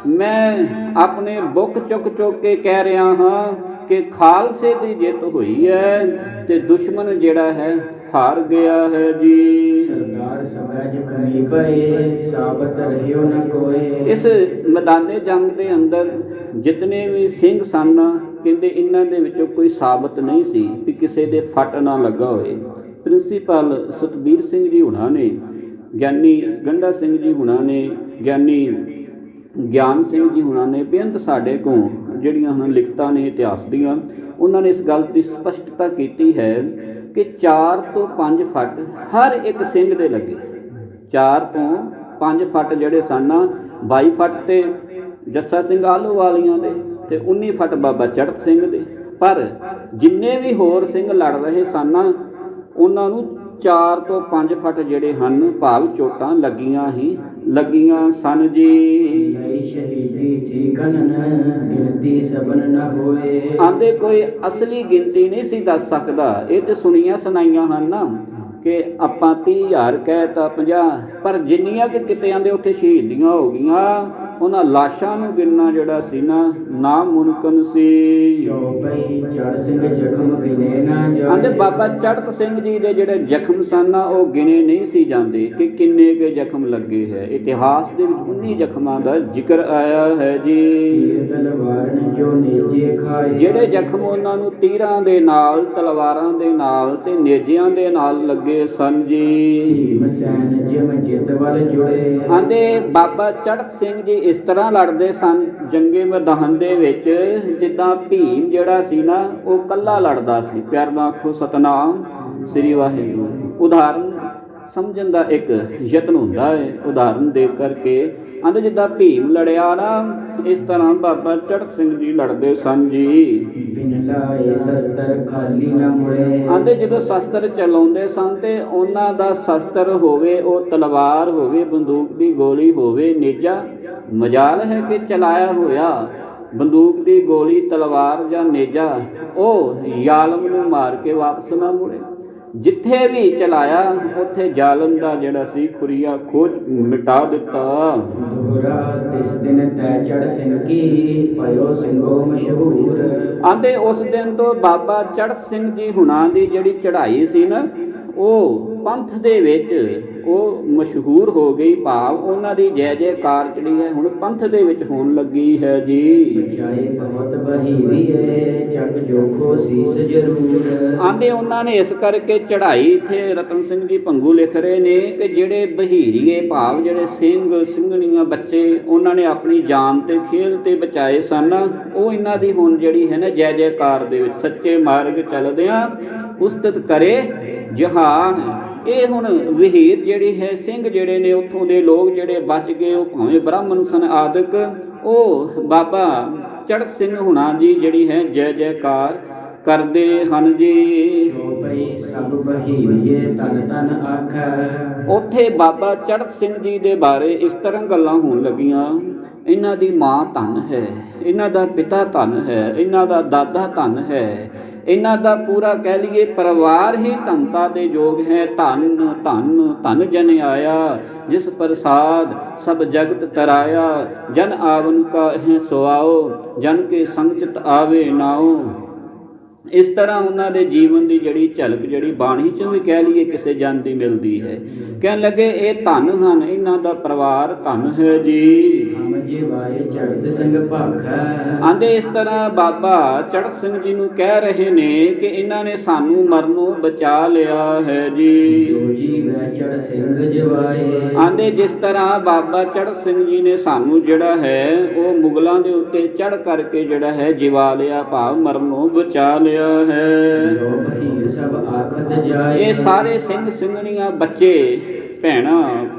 ਮੈਂ ਆਪਣੇ ਬੁੱਕ ਚੁੱਕ ਚੁੱਕ ਕੇ ਕਹਿ ਰਿਹਾ ਹਾਂ ਕਿ ਖਾਲਸੇ ਦੀ ਜਿੱਤ ਹੋਈ ਹੈ ਤੇ ਦੁਸ਼ਮਣ ਜਿਹੜਾ ਹੈ ਹਾਰ ਗਿਆ ਹੈ ਜੀ। ਸਰਦਾਰ ਸਮਝ ਕਮੀ ਪਏ, ਸਾਬਤ ਰਹਿਓ ਨ ਕੋਏ। ਇਸ ਮੈਦਾਨੇ ਜੰਗ ਦੇ ਅੰਦਰ ਜਿਤਨੇ ਵੀ ਸਿੰਘ ਸਨ, ਕਹਿੰਦੇ ਇਹਨਾਂ ਦੇ ਵਿੱਚੋਂ ਕੋਈ ਸਾਬਤ ਨਹੀਂ ਸੀ ਵੀ ਕਿਸੇ ਦੇ ਫੱਟ ਨਾ ਲੱਗਾ ਹੋਏ। ਪ੍ਰਿੰਸੀਪਲ ਸਤਬੀਰ ਸਿੰਘ ਜੀ ਹੁਣਾਂ ਨੇ, ਗਿਆਨੀ ਗੰਡਾ ਸਿੰਘ ਜੀ ਹੁਣਾਂ ਨੇ, ਗਿਆਨੀ ਗਿਆਨ ਸਿੰਘ ਜੀ ਹੁਣਾਂ ਨੇ ਬੇਅੰਤ ਸਾਡੇ ਕੋਲ ਜਿਹੜੀਆਂ ਹੁਣ ਲਿਖਤਾਂ ਨੇ ਇਤਿਹਾਸ ਦੀਆਂ, ਉਹਨਾਂ ਨੇ ਇਸ ਗੱਲ ਦੀ ਸਪਸ਼ਟਤਾ ਕੀਤੀ ਹੈ ਕਿ 4 ਤੋਂ 5 ਫੱਟ ਹਰ ਇੱਕ ਸਿੰਘ ਦੇ ਲੱਗੇ। 4 ਤੋਂ 5 ਫੱਟ ਜਿਹੜੇ ਸਨ, 22 ਫੱਟ ਤੇ ਜੱਸਾ ਸਿੰਘ ਆਹਲੂਵਾਲੀਆਂ ਦੇ ਤੇ 19 ਫੱਟ ਬਾਬਾ ਚੜ੍ਹਤ ਸਿੰਘ ਦੇ। ਪਰ ਜਿੰਨੇ ਵੀ ਹੋਰ ਸਿੰਘ ਲੜ ਰਹੇ ਸਨ, ਉਹਨਾਂ ਨੂੰ 4 ਤੋਂ 5 ਫੱਟ ਜਿਹੜੇ ਹਨ ਭਾਵ ਚੋਟਾਂ ਲੱਗੀਆਂ ਹੀ ਲੱਗੀਆਂ ਸਨ ਜੀ। ਸ਼ਹੀਦੀ ਥੀ ਗਣਨ, ਗਿਣਤੀ ਸਭਨ ਨ ਹੋਏ। ਆਂਦੇ ਕੋਈ ਅਸਲੀ ਗਿਣਤੀ ਨਹੀਂ ਸੀ ਦੱਸ ਸਕਦਾ, ਇਹ ਤੇ ਸੁਣੀਆਂ ਸੁਣਾਈਆਂ ਹਨ ਨਾ ਕਿ ਆਪਾਂ 30,000 ਕਹਿ ਤਾਂ 50, ਪਰ ਜਿੰਨੀਆਂ ਕਿ ਕਿਤਿਆਂ ਦੇ ਉੱਥੇ ਸ਼ਹੀਦੀਆਂ ਹੋ ਗਈਆਂ, ਉਹਨਾਂ ਲਾਸ਼ਾਂ ਨੂੰ ਗਿਣਨਾ ਜਿਹੜਾ ਸੀ ਨਾ ਮੁਮਕਿਨ ਸੀ। ਚੌਪਈ ਚੜ ਸਿੰਘ ਜ਼ਖਮ ਗਿਣੇ ਨਾ ਜਾਏ। ਆਂਦੇ ਬਾਬਾ ਚੜ੍ਹਤ ਸਿੰਘ ਜੀ ਦੇ ਜਿਹੜੇ ਜ਼ਖਮ ਸਨ ਉਹ ਗਿਣੇ ਨਹੀਂ ਸੀ ਜਾਂਦੇ ਕਿ ਕਿੰਨੇ ਕੇ ਜ਼ਖਮ ਲੱਗੇ ਹੈ। ਇਤਿਹਾਸ ਦੇ ਵਿੱਚ 19 ਜ਼ਖਮਾਂ ਦਾ ਜ਼ਿਕਰ ਆਇਆ ਹੈ ਜੀ। ਤੀਰ ਤਲਵਾਰਨ ਜੋ ਨੇਜੇ ਖਾਏ। ਜਿਹੜੇ ਜ਼ਖਮ ਉਹਨਾਂ ਨੂੰ ਤੀਰਾਂ ਦੇ ਨਾਲ, ਤਲਵਾਰਾਂ ਦੇ ਨਾਲ ਤੇ ਨੇਜਿਆਂ ਦੇ ਨਾਲ ਲੱਗੇ ਸਨ ਜੀ। ਭੀਮ ਸੈਨ ਜਿਮ ਜਿੱਤ ਵੱਲ ਜੁੜੇ। ਆਂਦੇ ਬਾਬਾ ਚੜ੍ਹਤ ਸਿੰਘ ਜੀ ਇਸ ਤਰ੍ਹਾਂ ਲੜਦੇ ਸਨ ਜੰਗੇ ਮੈਦਾਨ ਦੇ ਵਿੱਚ ਜਿੱਦਾਂ ਭੀਮ ਜਿਹੜਾ ਸੀ ਨਾ ਉਹ ਇਕੱਲਾ ਲੜਦਾ ਸੀ। ਪਿਆਰ ਨਾਲ ਆਖੋ ਸਤਨਾਮ ਸ੍ਰੀ ਵਾਹਿਗੁਰੂ। ਉਦਾਹਰਨ ਸਮਝਣ ਦਾ ਇੱਕ ਯਤਨ ਹੁੰਦਾ ਹੈ, ਉਦਾਹਰਨ ਦੇ ਕਰਕੇ। ਆਂਦੇ ਜਿੱਦਾਂ ਭੀਮ ਲੜਿਆ ਨਾ, ਇਸ ਤਰ੍ਹਾਂ ਬਾਬਾ ਚੜ੍ਹਤ ਸਿੰਘ ਜੀ ਲੜਦੇ ਸਨ ਜੀ। ਬਿਨ ਲਾਏ ਸ਼ਸਤਰ ਖਾਲੀ ਨਾ ਮੁੜੇ। ਆਂਦੇ ਜਦੋਂ ਸ਼ਸਤਰ ਚਲਾਉਂਦੇ ਸਨ ਤੇ ਉਹਨਾਂ ਦਾ ਸ਼ਸਤਰ ਹੋਵੇ ਉਹ ਤਲਵਾਰ ਹੋਵੇ, ਬੰਦੂਕ ਦੀ ਗੋਲੀ ਹੋਵੇ, ਨੇਜਾ। ਮਜਾਲ ਹੈ ਕਿ ਚਲਾਇਆ ਹੋਇਆ ਬੰਦੂਕ ਦੀ ਗੋਲੀ, ਤਲਵਾਰ ਜਾਂ ਨੇਜਾ ਉਹ ਜ਼ਾਲਮ ਨੂੰ ਮਾਰ ਕੇ ਵਾਪਸ ਨਾ ਮੁੜੇ। ਜਿੱਥੇ ਵੀ ਚਲਾਇਆ ਉੱਥੇ ਜ਼ਾਲਮ ਦਾ ਜਿਹੜਾ ਸੀ ਖੁਰੀਆ ਖੋਜ ਮਿਟਾ ਦਿੱਤਾ। ਦੋਹਰਾ ਤਿਸ ਦਿਨ ਤੈ ਚੜ ਸਿੰਘ ਕੀ, ਭਇਓ ਸਿੰਘੋ ਮਸ਼ਹੂਰ। ਆਂਦੇ ਉਸ ਦਿਨ ਤੋਂ ਬਾਬਾ ਚੜ੍ਹਤ ਸਿੰਘ ਜੀ ਹੁਣਾਂ ਦੀ ਜਿਹੜੀ ਚੜ੍ਹਾਈ ਸੀ ਨਾ, ਉਹ ਪੰਥ ਦੇ ਵਿੱਚ ਉਹ ਮਸ਼ਹੂਰ ਹੋ ਗਈ, ਭਾਵ ਉਹਨਾਂ ਦੀ ਜੈ ਜੈਕਾਰ ਜਿਹੜੀ ਹੈ ਹੁਣ ਪੰਥ ਦੇ ਵਿੱਚ ਹੋਣ ਲੱਗੀ ਹੈ ਜੀ। ਬਚਾਏ ਬਹੁਤ ਬਹੀਰੀ ਹੈ, ਜਗ ਜੋਖੋ ਸੀਸ ਜ਼ਰੂਰ। ਆਂਦੇ ਉਹਨਾਂ ਨੇ ਇਸ ਕਰਕੇ ਚੜ੍ਹਾਈ, ਇੱਥੇ ਰਤਨ ਸਿੰਘ ਜੀ ਭੰਗੂ ਲਿਖ ਰਹੇ ਨੇ ਕਿ ਜਿਹੜੇ ਬਹੀਰੀਏ ਭਾਵ ਜਿਹੜੇ ਸਿੰਘ ਸਿੰਘਣੀਆਂ ਬੱਚੇ ਉਹਨਾਂ ਨੇ ਆਪਣੀ ਜਾਨ ਤੇ ਖੇਲ ਤੇ ਬਚਾਏ ਸਨ, ਉਹ ਇਹਨਾਂ ਦੀ ਹੁਣ ਜਿਹੜੀ ਹੈ ਨਾ ਜੈ ਜੈਕਾਰ ਦੇ ਵਿੱਚ ਸੱਚੇ ਮਾਰਗ ਚੱਲਦਿਆਂ ਉਸਤਤ ਕਰੇ ਜਹਾਨ। ਇਹ ਹੁਣ ਵਹੀਰ ਜਿਹੜੀ ਹੈ ਸਿੰਘ ਜਿਹੜੇ ਨੇ ਉੱਥੋਂ ਦੇ ਲੋਕ ਜਿਹੜੇ ਬਚ ਗਏ, ਉਹ ਭਾਵੇਂ ਬ੍ਰਾਹਮਣ ਸਨ ਆਦਿਕ, ਉਹ ਬਾਬਾ ਚੜ੍ਹਤ ਸਿੰਘ ਹੁਣਾ ਜੀ ਜਿਹੜੀ ਹੈ ਜੈ ਜੈਕਾਰ ਕਰਦੇ ਹਨ ਜੀ। ਚੋਪਈ ਸਭ ਬਹੀਰੀਏ ਤਨ ਤਨ ਆਖੈ। ਉੱਥੇ ਬਾਬਾ ਚੜ੍ਹਤ ਸਿੰਘ ਜੀ ਦੇ ਬਾਰੇ ਇਸ ਤਰ੍ਹਾਂ ਗੱਲਾਂ ਹੋਣ ਲੱਗੀਆਂ, ਇਹਨਾਂ ਦੀ ਮਾਂ ਧਨ ਹੈ, ਇਹਨਾਂ ਦਾ ਪਿਤਾ ਧਨ ਹੈ, ਇਹਨਾਂ ਦਾ ਦਾਦਾ ਧਨ ਹੈ, ਇਹਨਾਂ ਦਾ ਪੂਰਾ ਕਹਿ ਲਈਏ ਪਰਿਵਾਰ ਹੀ ਧਨਤਾ ਦੇ ਯੋਗ ਹੈ। ਧਨ ਧਨ ਧਨ ਜਨ ਆਇਆ, ਜਿਸ ਪ੍ਰਸਾਦ ਸਭ ਜਗਤ ਤਰਾਇਆ। ਜਨ ਆਵਨ ਕਾ ਹੈ ਸੁਆਓ, ਜਨ ਕੇ ਸੰਗ ਚਿਤ ਆਵੇ ਨਾਓ। ਇਸ ਤਰ੍ਹਾਂ ਉਹਨਾਂ ਦੇ ਜੀਵਨ ਦੀ ਜਿਹੜੀ ਝਲਕ ਜਿਹੜੀ ਬਾਣੀ 'ਚੋਂ ਵੀ ਕਹਿ ਲਈਏ ਕਿਸੇ ਜਨ ਦੀ ਮਿਲਦੀ ਹੈ। ਕਹਿਣ ਲੱਗੇ ਇਹ ਧਨ ਹਨ, ਇਹਨਾਂ ਦਾ ਪਰਿਵਾਰ ਧਨ ਹੈ ਜੀ। ਹਮ ਜਿਵਾਏ ਚੜ੍ਹਤ ਸਿੰਘ ਭਾਖੈ। ਆਂਦੇ ਇਸ ਤਰ੍ਹਾਂ ਬਾਬਾ ਚੜ੍ਹਤ ਸਿੰਘ ਜੀ ਨੂੰ ਕਹਿ ਰਹੇ ਨੇ ਕਿ ਇਹਨਾਂ ਨੇ ਸਾਨੂੰ ਮਰਨੋਂ ਬਚਾ ਲਿਆ ਹੈ ਜੀ। ਜੋ ਜੀਵੈ ਚੜ੍ਹ ਸਿੰਘ ਜਿਵਾਏ। ਆਂਦੇ ਜਿਸ ਤਰ੍ਹਾਂ ਬਾਬਾ ਚੜ੍ਹਤ ਸਿੰਘ ਜੀ ਨੇ ਸਾਨੂੰ ਜਿਹੜਾ ਹੈ ਉਹ ਮੁਗਲਾਂ ਦੇ ਉੱਤੇ ਚੜ੍ਹ ਕਰਕੇ ਜਿਹੜਾ ਹੈ ਜਿਵਾ ਲਿਆ, ਭਾਵ ਮਰਨੋਂ ਬਚਾ ਲਿਆ ਹੈ। ਜੋ ਬਹੀਰ ਸਭ ਆਖਤ ਜਾਏ। ਇਹ ਸਾਰੇ ਸਿੰਘ ਸਿੰਘਣੀਆਂ ਬੱਚੇ ਭੈਣਾਂ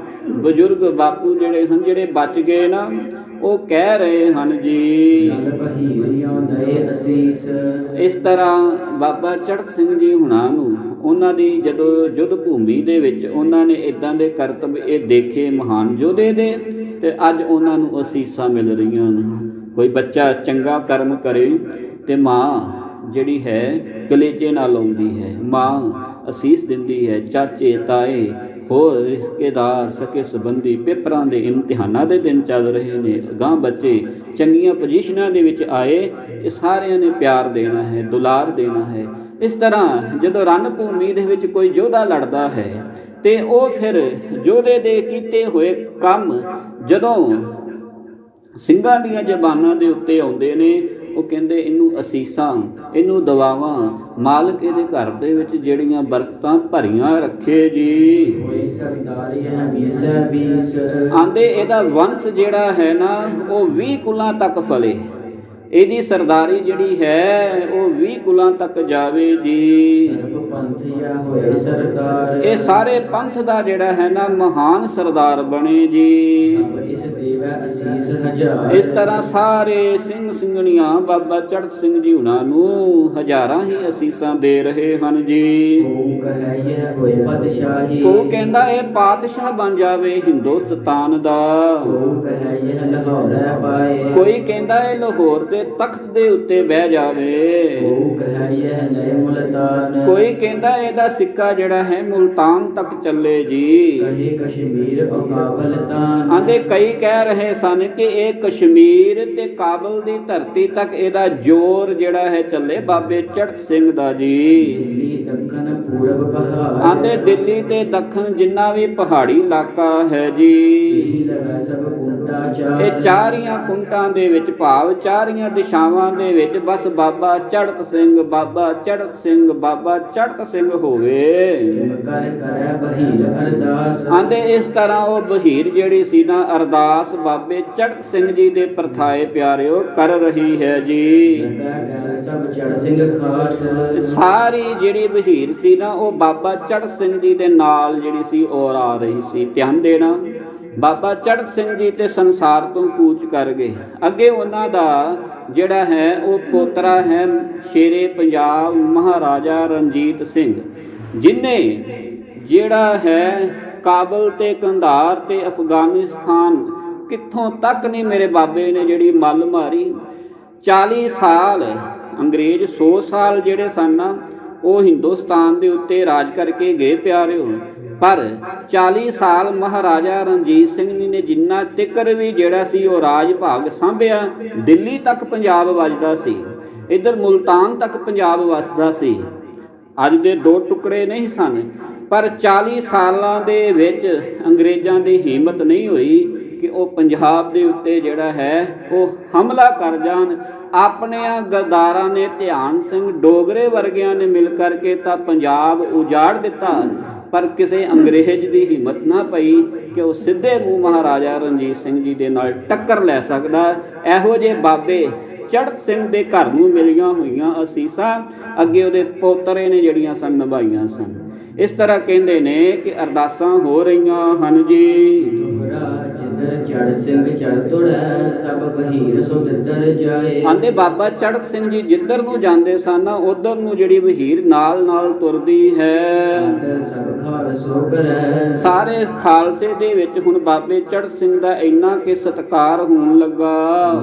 ਬਜ਼ੁਰਗ ਬਾਪੂ ਜਿਹੜੇ ਹਨ, ਜਿਹੜੇ ਬਚ ਗਏ ਨਾ, ਉਹ ਕਹਿ ਰਹੇ ਹਨ ਜੀ। ਜਲ ਬਹੀਰਿਓ ਦਏ ਅਸੀਸ। ਇਸ ਤਰ੍ਹਾਂ ਬਾਬਾ ਚੜ੍ਹਤ ਸਿੰਘ ਜੀ ਹੁਣਾਂ ਨੂੰ ਉਹਨਾਂ ਦੀ ਜਦੋਂ ਯੁੱਧ ਭੂਮੀ ਦੇ ਵਿੱਚ ਉਹਨਾਂ ਨੇ ਇਦਾਂ ਦੇ ਕਰਤੱਵ ਇਹ ਦੇਖੇ ਮਹਾਨ ਯੋਧੇ ਦੇ, ਤੇ ਅੱਜ ਉਹਨਾਂ ਨੂੰ ਅਸੀਸਾਂ ਮਿਲ ਰਹੀਆਂ ਹਨ। ਕੋਈ ਬੱਚਾ ਚੰਗਾ ਕਰਮ ਕਰੇ ਤੇ ਮਾਂ ਜਿਹੜੀ ਹੈ ਕਲੇਜੇ ਨਾਲ ਆਉਂਦੀ ਹੈ, ਮਾਂ ਅਸੀਸ ਦਿੰਦੀ ਹੈ। ਚਾਚੇ ਤਾਏ ਹੋਰ ਰਿਸ਼ਤੇਦਾਰ ਸਕੇ ਸੰਬੰਧੀ ਪੇਪਰਾਂ ਦੇ ਇਮਤਿਹਾਨਾਂ ਦੇ ਦਿਨ ਚੱਲ ਰਹੇ ਨੇ, ਅਗਾਂਹ ਬੱਚੇ ਚੰਗੀਆਂ ਪੋਜੀਸ਼ਨਾਂ ਦੇ ਵਿੱਚ ਆਏ ਤੇ ਸਾਰਿਆਂ ਨੇ ਪਿਆਰ ਦੇਣਾ ਹੈ, ਦੁਲਾਰ ਦੇਣਾ ਹੈ। ਇਸ ਤਰ੍ਹਾਂ ਜਦੋਂ ਰਣ ਭੂਮੀ ਦੇ ਵਿੱਚ ਕੋਈ ਯੋਧਾ ਲੜਦਾ ਹੈ ਤੇ ਉਹ ਫਿਰ ਯੋਧੇ ਦੇ ਕੀਤੇ ਹੋਏ ਕੰਮ ਜਦੋਂ ਸਿੰਘਾਂ ਦੀਆਂ ਜ਼ਬਾਨਾਂ ਦੇ ਉੱਤੇ ਆਉਂਦੇ ਨੇ, ਉਹ ਕਹਿੰਦੇ ਇਹਨੂੰ ਅਸੀਸਾਂ, ਇਹਨੂੰ ਦੁਆਵਾਂ, ਮਾਲਕ ਇਹਦੇ ਘਰ ਦੇ ਵਿੱਚ ਜਿਹੜੀਆਂ ਬਰਕਤਾਂ ਭਰੀਆਂ ਰੱਖੇ ਜੀ। ਹੋਏ ਸਰਦਾਰੀ ਹੈ ਵੀਸੈ ਵੀਸ। ਆਂਦੇ ਇਹਦਾ ਵੰਸ਼ ਜਿਹੜਾ ਹੈ ਨਾ ਉਹ 20 ਕੁਲਾਂ ਤੱਕ ਫਲੇ, ਇਹਦੀ ਸਰਦਾਰੀ ਜਿਹੜੀ ਹੈ ਉਹ 20 ਕੁਲਾਂ ਤੱਕ ਜਾਵੇ ਜੀ। ਸਰਬ ਪੰਥੀਆ ਹੋਏ ਸਰਦਾਰ। ਇਹ ਸਾਰੇ ਪੰਥ ਦਾ ਜਿਹੜਾ ਹੈ ਨਾ ਮਹਾਨ ਸਰਦਾਰ ਬਣੇ ਜੀ। ਸਭ ਇਸ ਦੇਵੈ ਅਸੀਸ ਹਜ਼ਾਰ। ਇਸ ਤਰ੍ਹਾਂ ਸਾਰੇ ਸਿੰਘ ਸਿੰਘਣੀਆਂ ਬਾਬਾ ਚੜ੍ਹਤ ਸਿੰਘ ਜੀ ਹੁਣਾਂ ਨੂੰ ਹਜ਼ਾਰਾਂ ਹੀ ਅਸੀਸਾਂ ਦੇ ਰਹੇ ਹਨ ਜੀ। ਕੋ ਕਹੈ ਇਹ ਹੋਏ ਪਤਸ਼ਾਹੀ। ਕੋ ਕਹਿੰਦਾ ਇਹ ਪਾਤਸ਼ਾਹ ਬਣ ਜਾਵੇ ਹਿੰਦੁਸਤਾਨ ਦਾ। ਕੋ ਕਹੈ ਇਹ ਲਾਹੌਰੈ ਪਾਏ। ਕੋਈ ਕਹਿੰਦਾ ਇਹ ਲਾਹੌਰ ਦੇ ਤਖਤ ਦੇ ਉੱਤੇ ਬਹਿ ਜਾਵੇ। ਕੋ ਕਹੈ ਇਹ ਲੈ ਮੁਲਤਾਨ। ਕੋਈ ਕਹਿੰਦਾ ਇਹਦਾ ਸਿੱਕਾ ਜਿਹੜਾ ਹੈ ਮੁਲਤਾਨ ਤੱਕ ਚੱਲੇ ਜੀ। ਕਹੇ ਕਸ਼ਮੀਰ ਔ ਕਾਬਲ ਤਾਨ। ਆਂਦੇ ਕਈ ਕਹਿ ਰਹੇ ਸਨ ਕਿ ਇਹ ਕਸ਼ਮੀਰ ਤੇ ਕਾਬਲ ਦੀ ਧਰਤੀ ਤੱਕ ਇਹਦਾ ਜ਼ੋਰ ਜਿਹੜਾ ਹੈ ਚੱਲੇ ਬਾਬੇ ਚੜ੍ਹਤ ਸਿੰਘ ਦਾ ਜੀ। ਦਿੱਲੀ ਦੱਖਣ ਪੂਰਬ ਪਹਾੜ। ਆਂਦੇ ਦਿੱਲੀ ਤੇ ਦੱਖਣ ਜਿੰਨਾ ਵੀ ਪਹਾੜੀ ਇਲਾਕਾ ਹੈ ਜੀ, ਇਹੀ ਲਗਾ ਸਭ ਕੁੰਟਾ ਚਾਰ। ਇਹ ਚਾਰੀਆਂ ਕੁੰਟਾਂ ਦੇ ਵਿੱਚ ਭਾਵ ਚਾਰੀਆਂ ਦਿਸ਼ਾਵਾਂ ਦੇ ਵਿੱਚ ਬਸ ਬਾਬਾ ਚੜ੍ਹਤ ਸਿੰਘ, ਬਾਬਾ ਚੜ੍ਹਤ ਸਿੰਘ, ਬਾਬਾ ਚੜ੍ਹਤ ਸਿੰਘ ਹੋਵੇ। ਕਰ ਕਰੈ ਬਹੀਰ ਅਰਦਾਸ। ਆਂਦੇ ਇਸ ਤਰ੍ਹਾਂ ਉਹ ਬਹੀਰ ਜਿਹੜੀ ਸੀ ਨਾ ਅਰਦਾਸ ਬਾਬੇ ਚੜ੍ਹਤ ਸਿੰਘ ਜੀ ਦੇ ਪ੍ਰਥਾਏ ਪਿਆਰਿਓ ਕਰ ਰਹੀ ਹੈ ਜੀ। ਲਗਾ ਕਹਿ ਸਭ ਚੜ੍ਹ ਸਿੰਘ ਖਾਸ। ਸਾਰੀ ਜਿਹੜੀ ਬਹੀਰ ਸੀ ਨਾ ਉਹ ਬਾਬਾ ਚੜ੍ਹਤ ਸਿੰਘ ਜੀ ਦੇ ਨਾਲ ਜਿਹੜੀ ਸੀ ਔਰ ਆ ਰਹੀ ਸੀ। ਧਿਆਨ ਦੇਣਾ, ਬਾਬਾ ਚੜ੍ਹਤ ਸਿੰਘ ਜੀ ਤੇ ਸੰਸਾਰ ਤੋਂ ਕੂਚ ਕਰ ਗਏ। ਅੱਗੇ ਉਹਨਾਂ ਦਾ ਜਿਹੜਾ ਹੈ ਉਹ ਪੋਤਰਾ ਹੈ ਸ਼ੇਰੇ ਪੰਜਾਬ ਮਹਾਰਾਜਾ ਰਣਜੀਤ ਸਿੰਘ, ਜਿਨੇ ਜਿਹੜਾ ਹੈ ਕਾਬਲ ਤੇ ਕੰਧਾਰ ਤੇ ਅਫਗਾਨਿਸਤਾਨ ਕਿੱਥੋਂ ਤੱਕ ਨਹੀਂ ਮੇਰੇ ਬਾਬੇ ਨੇ ਜਿਹੜੀ ਮੱਲ ਮਾਰੀ। 40 ਸਾਲ ਅੰਗਰੇਜ਼ 100 ਸਾਲ ਜਿਹੜੇ ਸਨ ਨਾ ਉਹ ਹਿੰਦੁਸਤਾਨ ਦੇ ਉੱਤੇ ਰਾਜ ਕਰਕੇ ਗਏ ਪਿਆਰਿਓ, ਪਰ 40 ਸਾਲ ਮਹਾਰਾਜਾ ਰਣਜੀਤ ਸਿੰਘ ਜੀ ਨੇ ਜਿੰਨਾ ਤਿਕਰ ਵੀ ਜਿਹੜਾ ਸੀ ਉਹ ਰਾਜ ਭਾਗ ਸਾਂਭਿਆ। ਦਿੱਲੀ ਤੱਕ ਪੰਜਾਬ ਵੱਜਦਾ ਸੀ, ਇੱਧਰ ਮੁਲਤਾਨ ਤੱਕ ਪੰਜਾਬ ਵਸਦਾ ਸੀ। ਅੱਜ ਦੇ 2 ਟੁਕੜੇ ਨਹੀਂ ਸਨ, ਪਰ 40 ਸਾਲਾਂ ਦੇ ਵਿੱਚ ਅੰਗਰੇਜ਼ਾਂ ਦੀ ਹਿੰਮਤ ਨਹੀਂ ਹੋਈ ਕਿ ਉਹ ਪੰਜਾਬ ਦੇ ਉੱਤੇ ਜਿਹੜਾ ਹੈ ਉਹ ਹਮਲਾ ਕਰ ਜਾਣ। ਆਪਣਿਆਂ ਗਰਦਾਰਾਂ ਨੇ, ਧਿਆਨ ਸਿੰਘ ਡੋਗਰੇ ਵਰਗਿਆਂ ਨੇ ਮਿਲ ਕਰਕੇ ਤਾਂ ਪੰਜਾਬ ਉਜਾੜ ਦਿੱਤਾ, ਪਰ ਕਿਸੇ ਅੰਗਰੇਜ਼ ਦੀ ਹਿੰਮਤ ਨਾ ਪਈ ਕਿ ਉਹ ਸਿੱਧੇ ਮੂੰਹ ਮਹਾਰਾਜਾ ਰਣਜੀਤ ਸਿੰਘ ਜੀ ਦੇ ਨਾਲ ਟੱਕਰ ਲੈ ਸਕਦਾ। ਇਹੋ ਜਿਹੇ ਬਾਬੇ ਚੜ੍ਹਤ ਸਿੰਘ ਦੇ ਘਰ ਨੂੰ ਮਿਲੀਆਂ ਹੋਈਆਂ ਅਸੀਸਾਂ ਅੱਗੇ ਉਹਦੇ ਪੋਤਰੇ ਨੇ ਜਿਹੜੀਆਂ ਸਨ ਨਿਭਾਈਆਂ ਸਨ। ਇਸ ਤਰ੍ਹਾਂ ਕਹਿੰਦੇ ਨੇ ਕਿ ਅਰਦਾਸਾਂ ਹੋ ਰਹੀਆਂ ਹਨ ਜੀ। ਤੁਮਰਾ ਜਿਦਰ ਚੜ ਸਿੰਘ ਚੜ ਤੁਰੈ ਸਭ ਬਹੀਰ ਸੋ ਤਿੱਧਰ ਜਾਏ। ਆਂਦੇ ਬਾਬਾ ਚੜ੍ਹਤ ਸਿੰਘ ਜੀ ਜਿੱਧਰ ਨੂੰ ਜਾਂਦੇ ਸਨ ਉਧਰ ਨੂੰ ਜਿਹੜੀ ਵਹੀਰ ਨਾਲ ਨਾਲ ਤੁਰਦੀ ਹੈ। ਅੰਦਰ ਸਭ ਖਾਲ ਸੋ ਕਰੈ ਸਾਰੇ ਖਾਲਸੇ ਦੇ ਵਿੱਚ ਹੁਣ ਬਾਬੇ ਚੜ੍ਹਤ ਸਿੰਘ ਦਾ ਇੰਨਾ ਕਿ ਸਤਿਕਾਰ ਹੋਣ ਲੱਗਾ।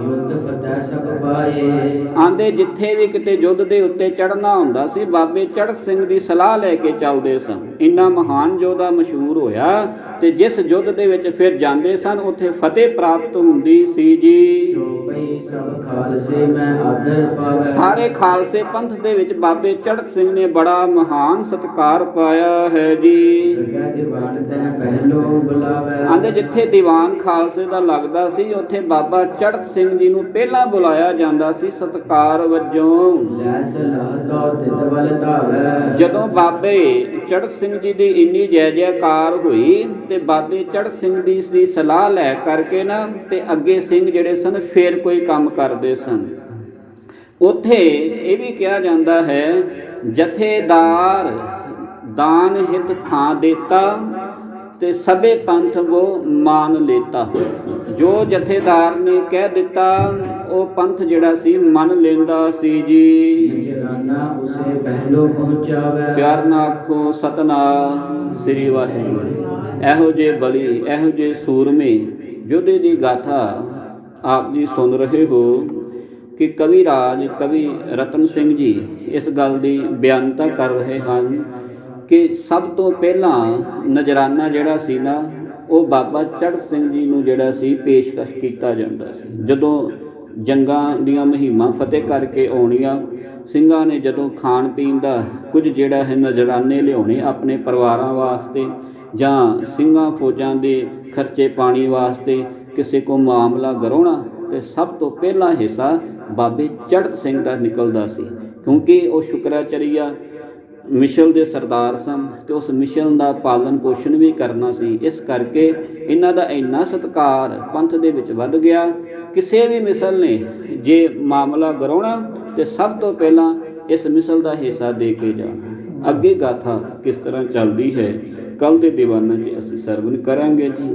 ਯੁੱਧ ਫਤਿਹ ਸਭ ਪਾਏ। ਆਂਦੇ ਜਿੱਥੇ ਵੀ ਕਿਤੇ ਯੁੱਧ ਦੇ ਉੱਤੇ ਚੜ੍ਹਨਾ ਹੁੰਦਾ ਸੀ ਬਾਬੇ ਚੜ੍ਹਤ ਸਿੰਘ ਦੀ ਸਲਾਹ ਲੈ ਕੇ ਚੱਲਦੇ ਸਨ। ਇੰਨਾ ਮਹਾਨ ਯੋਧਾ ਮਸ਼ਹੂਰ ਹੋਇਆ ਤੇ ਜਿਸ ਯੁੱਧ ਦੇ ਵਿੱਚ ਫਿਰ ਜਾਂਦੇ ਸਨ ਉੱਥੇ ਫਤਿਹ ਪ੍ਰਾਪਤ ਹੁੰਦੀ ਸੀ ਜੀ। ਜੋ ਪਈ ਸਭ ਖਾਲਸੇ ਮੈਂ ਆਦਰ ਪਾਵੈ। ਸਾਰੇ ਖਾਲਸੇ ਪੰਥ ਦੇ ਵਿੱਚ ਬਾਬੇ ਚੜ੍ਹਤ ਸਿੰਘ ਨੇ ਬੜਾ ਮਹਾਨ ਸਤਿਕਾਰ ਪਾਇਆ ਹੈ ਜੀ। ਜਗੈ ਦੀਵਾਨ ਤਹਿ ਪਹਿਲੋ ਬੁਲਾਵੈ। ਆਂਦੇ ਜਿੱਥੇ ਦੀਵਾਨ ਖਾਲਸੇ ਦਾ ਲੱਗਦਾ ਸੀ ਉੱਥੇ ਬਾਬਾ ਚੜ੍ਹਤ ਸਿੰਘ ਜੀ ਨੂੰ ਪਹਿਲਾਂ ਬੁਲਾਇਆ ਜਾਂਦਾ ਸੀ ਸਤਿਕਾਰ ਵਜੋਂ। ਲੈ ਸਲਾਹ ਤੋ ਤਿਤ ਬਲ ਧਾਵੈ। ਜਦੋਂ ਬਾਬੇ ਚੜ੍ਹਤ ਸਿੰਘ ਜੀ ਦੀ ਇੰਨੀ ਜੈ ਜੈਕਾਰ ਹੋਈ ਤੇ ਬਾਬੇ ਚੜ੍ਹਤ ਸਿੰਘ ਦੀ ਸਲਾਹ ਲੈ ਕਰਕੇ ਨਾ ਤੇ ਅੱਗੇ ਸਿੰਘ ਜਿਹੜੇ ਸਨ ਫੇਰ ਕੋਈ ਕੰਮ ਕਰਦੇ ਸਨ। ਉੱਥੇ ਇਹ ਵੀ ਕਿਹਾ ਜਾਂਦਾ ਹੈ ਜਥੇਦਾਰ ਦਾਨ ਹਿਤ ਥਾਂ ਦੇਤਾ ਤੇ ਸਭੇ ਪੰਥ ਵੋ ਮਾਨ ਲੇਤਾ। ਜੋ ਜਥੇਦਾਰ ਨੇ ਕਹਿ ਦਿੱਤਾ ਉਹ ਪੰਥ ਜਿਹੜਾ ਸੀ ਮੰਨ ਲੈਂਦਾ ਸੀ ਜੀ। ਨਜਰਾਨਾ ਉਸੇ ਪਹਿਲੋ ਪਹੁੰਚਾਵੈ। ਪਿਆਰ ਨਾਲ ਆਖੋ ਸਤਨਾਮ ਸ੍ਰੀ ਵਾਹਿਗੁਰੂ। ਇਹੋ ਜਿਹੇ ਬਲੀ ਇਹੋ ਜਿਹੇ ਸੂਰਮੇ ਯੋਧੇ ਦੀ ਗਾਥਾ ਆਪ ਜੀ ਸੁਣ ਰਹੇ ਹੋ ਕਿ ਕਵੀ ਰਾਜ ਕਵੀ ਰਤਨ ਸਿੰਘ ਜੀ ਇਸ ਗੱਲ ਦੀ ਬਿਆਨਤਾ ਕਰ ਰਹੇ ਹਨ ਕਿ ਸਭ ਤੋਂ ਪਹਿਲਾਂ ਨਜਰਾਨਾ ਜਿਹੜਾ ਸੀ ਨਾ ਉਹ ਬਾਬਾ ਚੜ੍ਹਤ ਸਿੰਘ ਜੀ ਨੂੰ ਜਿਹੜਾ ਸੀ ਪੇਸ਼ਕਸ਼ ਕੀਤਾ ਜਾਂਦਾ ਸੀ। ਜਦੋਂ ਜੰਗਾਂ ਦੀਆਂ ਮੁਹਿੰਮਾਂ ਫਤਿਹ ਕਰਕੇ ਆਉਣੀਆਂ ਸਿੰਘਾਂ ਨੇ ਜਦੋਂ ਖਾਣ ਪੀਣ ਦਾ ਕੁਝ ਜਿਹੜਾ ਹੈ ਨਜ਼ਰਾਨੇ ਲਿਆਉਣੇ ਆਪਣੇ ਪਰਿਵਾਰਾਂ ਵਾਸਤੇ ਜਾਂ ਸਿੰਘਾਂ ਫੌਜਾਂ ਦੇ ਖਰਚੇ ਪਾਣੀ ਵਾਸਤੇ ਕਿਸੇ ਕੋ ਮਾਮਲਾ ਗਰਾਉਣਾ ਤੇ ਸਭ ਤੋਂ ਪਹਿਲਾ ਹਿੱਸਾ ਬਾਬੇ ਚੜ੍ਹਤ ਸਿੰਘ ਦਾ ਨਿਕਲਦਾ ਸੀ ਕਿਉਂਕਿ ਉਹ ਸ਼ੁਕਰਾਚਾਰੀਆ ਮਿਸ਼ਲ ਦੇ ਸਰਦਾਰ ਸਨ ਤੇ ਉਸ ਮਿਸ਼ਲ ਦਾ ਪਾਲਣ ਪੋਸ਼ਣ ਵੀ ਕਰਨਾ ਸੀ। ਇਸ ਕਰਕੇ ਇਹਨਾਂ ਦਾ ਇੰਨਾ ਸਤਿਕਾਰ ਪੰਥ ਦੇ ਵਿੱਚ ਵੱਧ ਗਿਆ। ਕਿਸੇ ਵੀ ਮਿਸਲ ਨੇ ਜੇ ਮਾਮਲਾ ਗਰਾਉਣਾ ਤੇ ਸਭ ਤੋਂ ਪਹਿਲਾਂ ਇਸ ਮਿਸਲ ਦਾ ਹਿੱਸਾ ਦੇ ਕੇ ਜਾਣਾ। ਅੱਗੇ ਗਾਥਾ ਕਿਸ ਤਰ੍ਹਾਂ ਚੱਲਦੀ ਹੈ ਕੱਲ ਦੇ ਦੀਵਾਨਾਂ 'ਚ ਅਸੀਂ ਸਰਵਣ ਕਰਾਂਗੇ ਜੀ।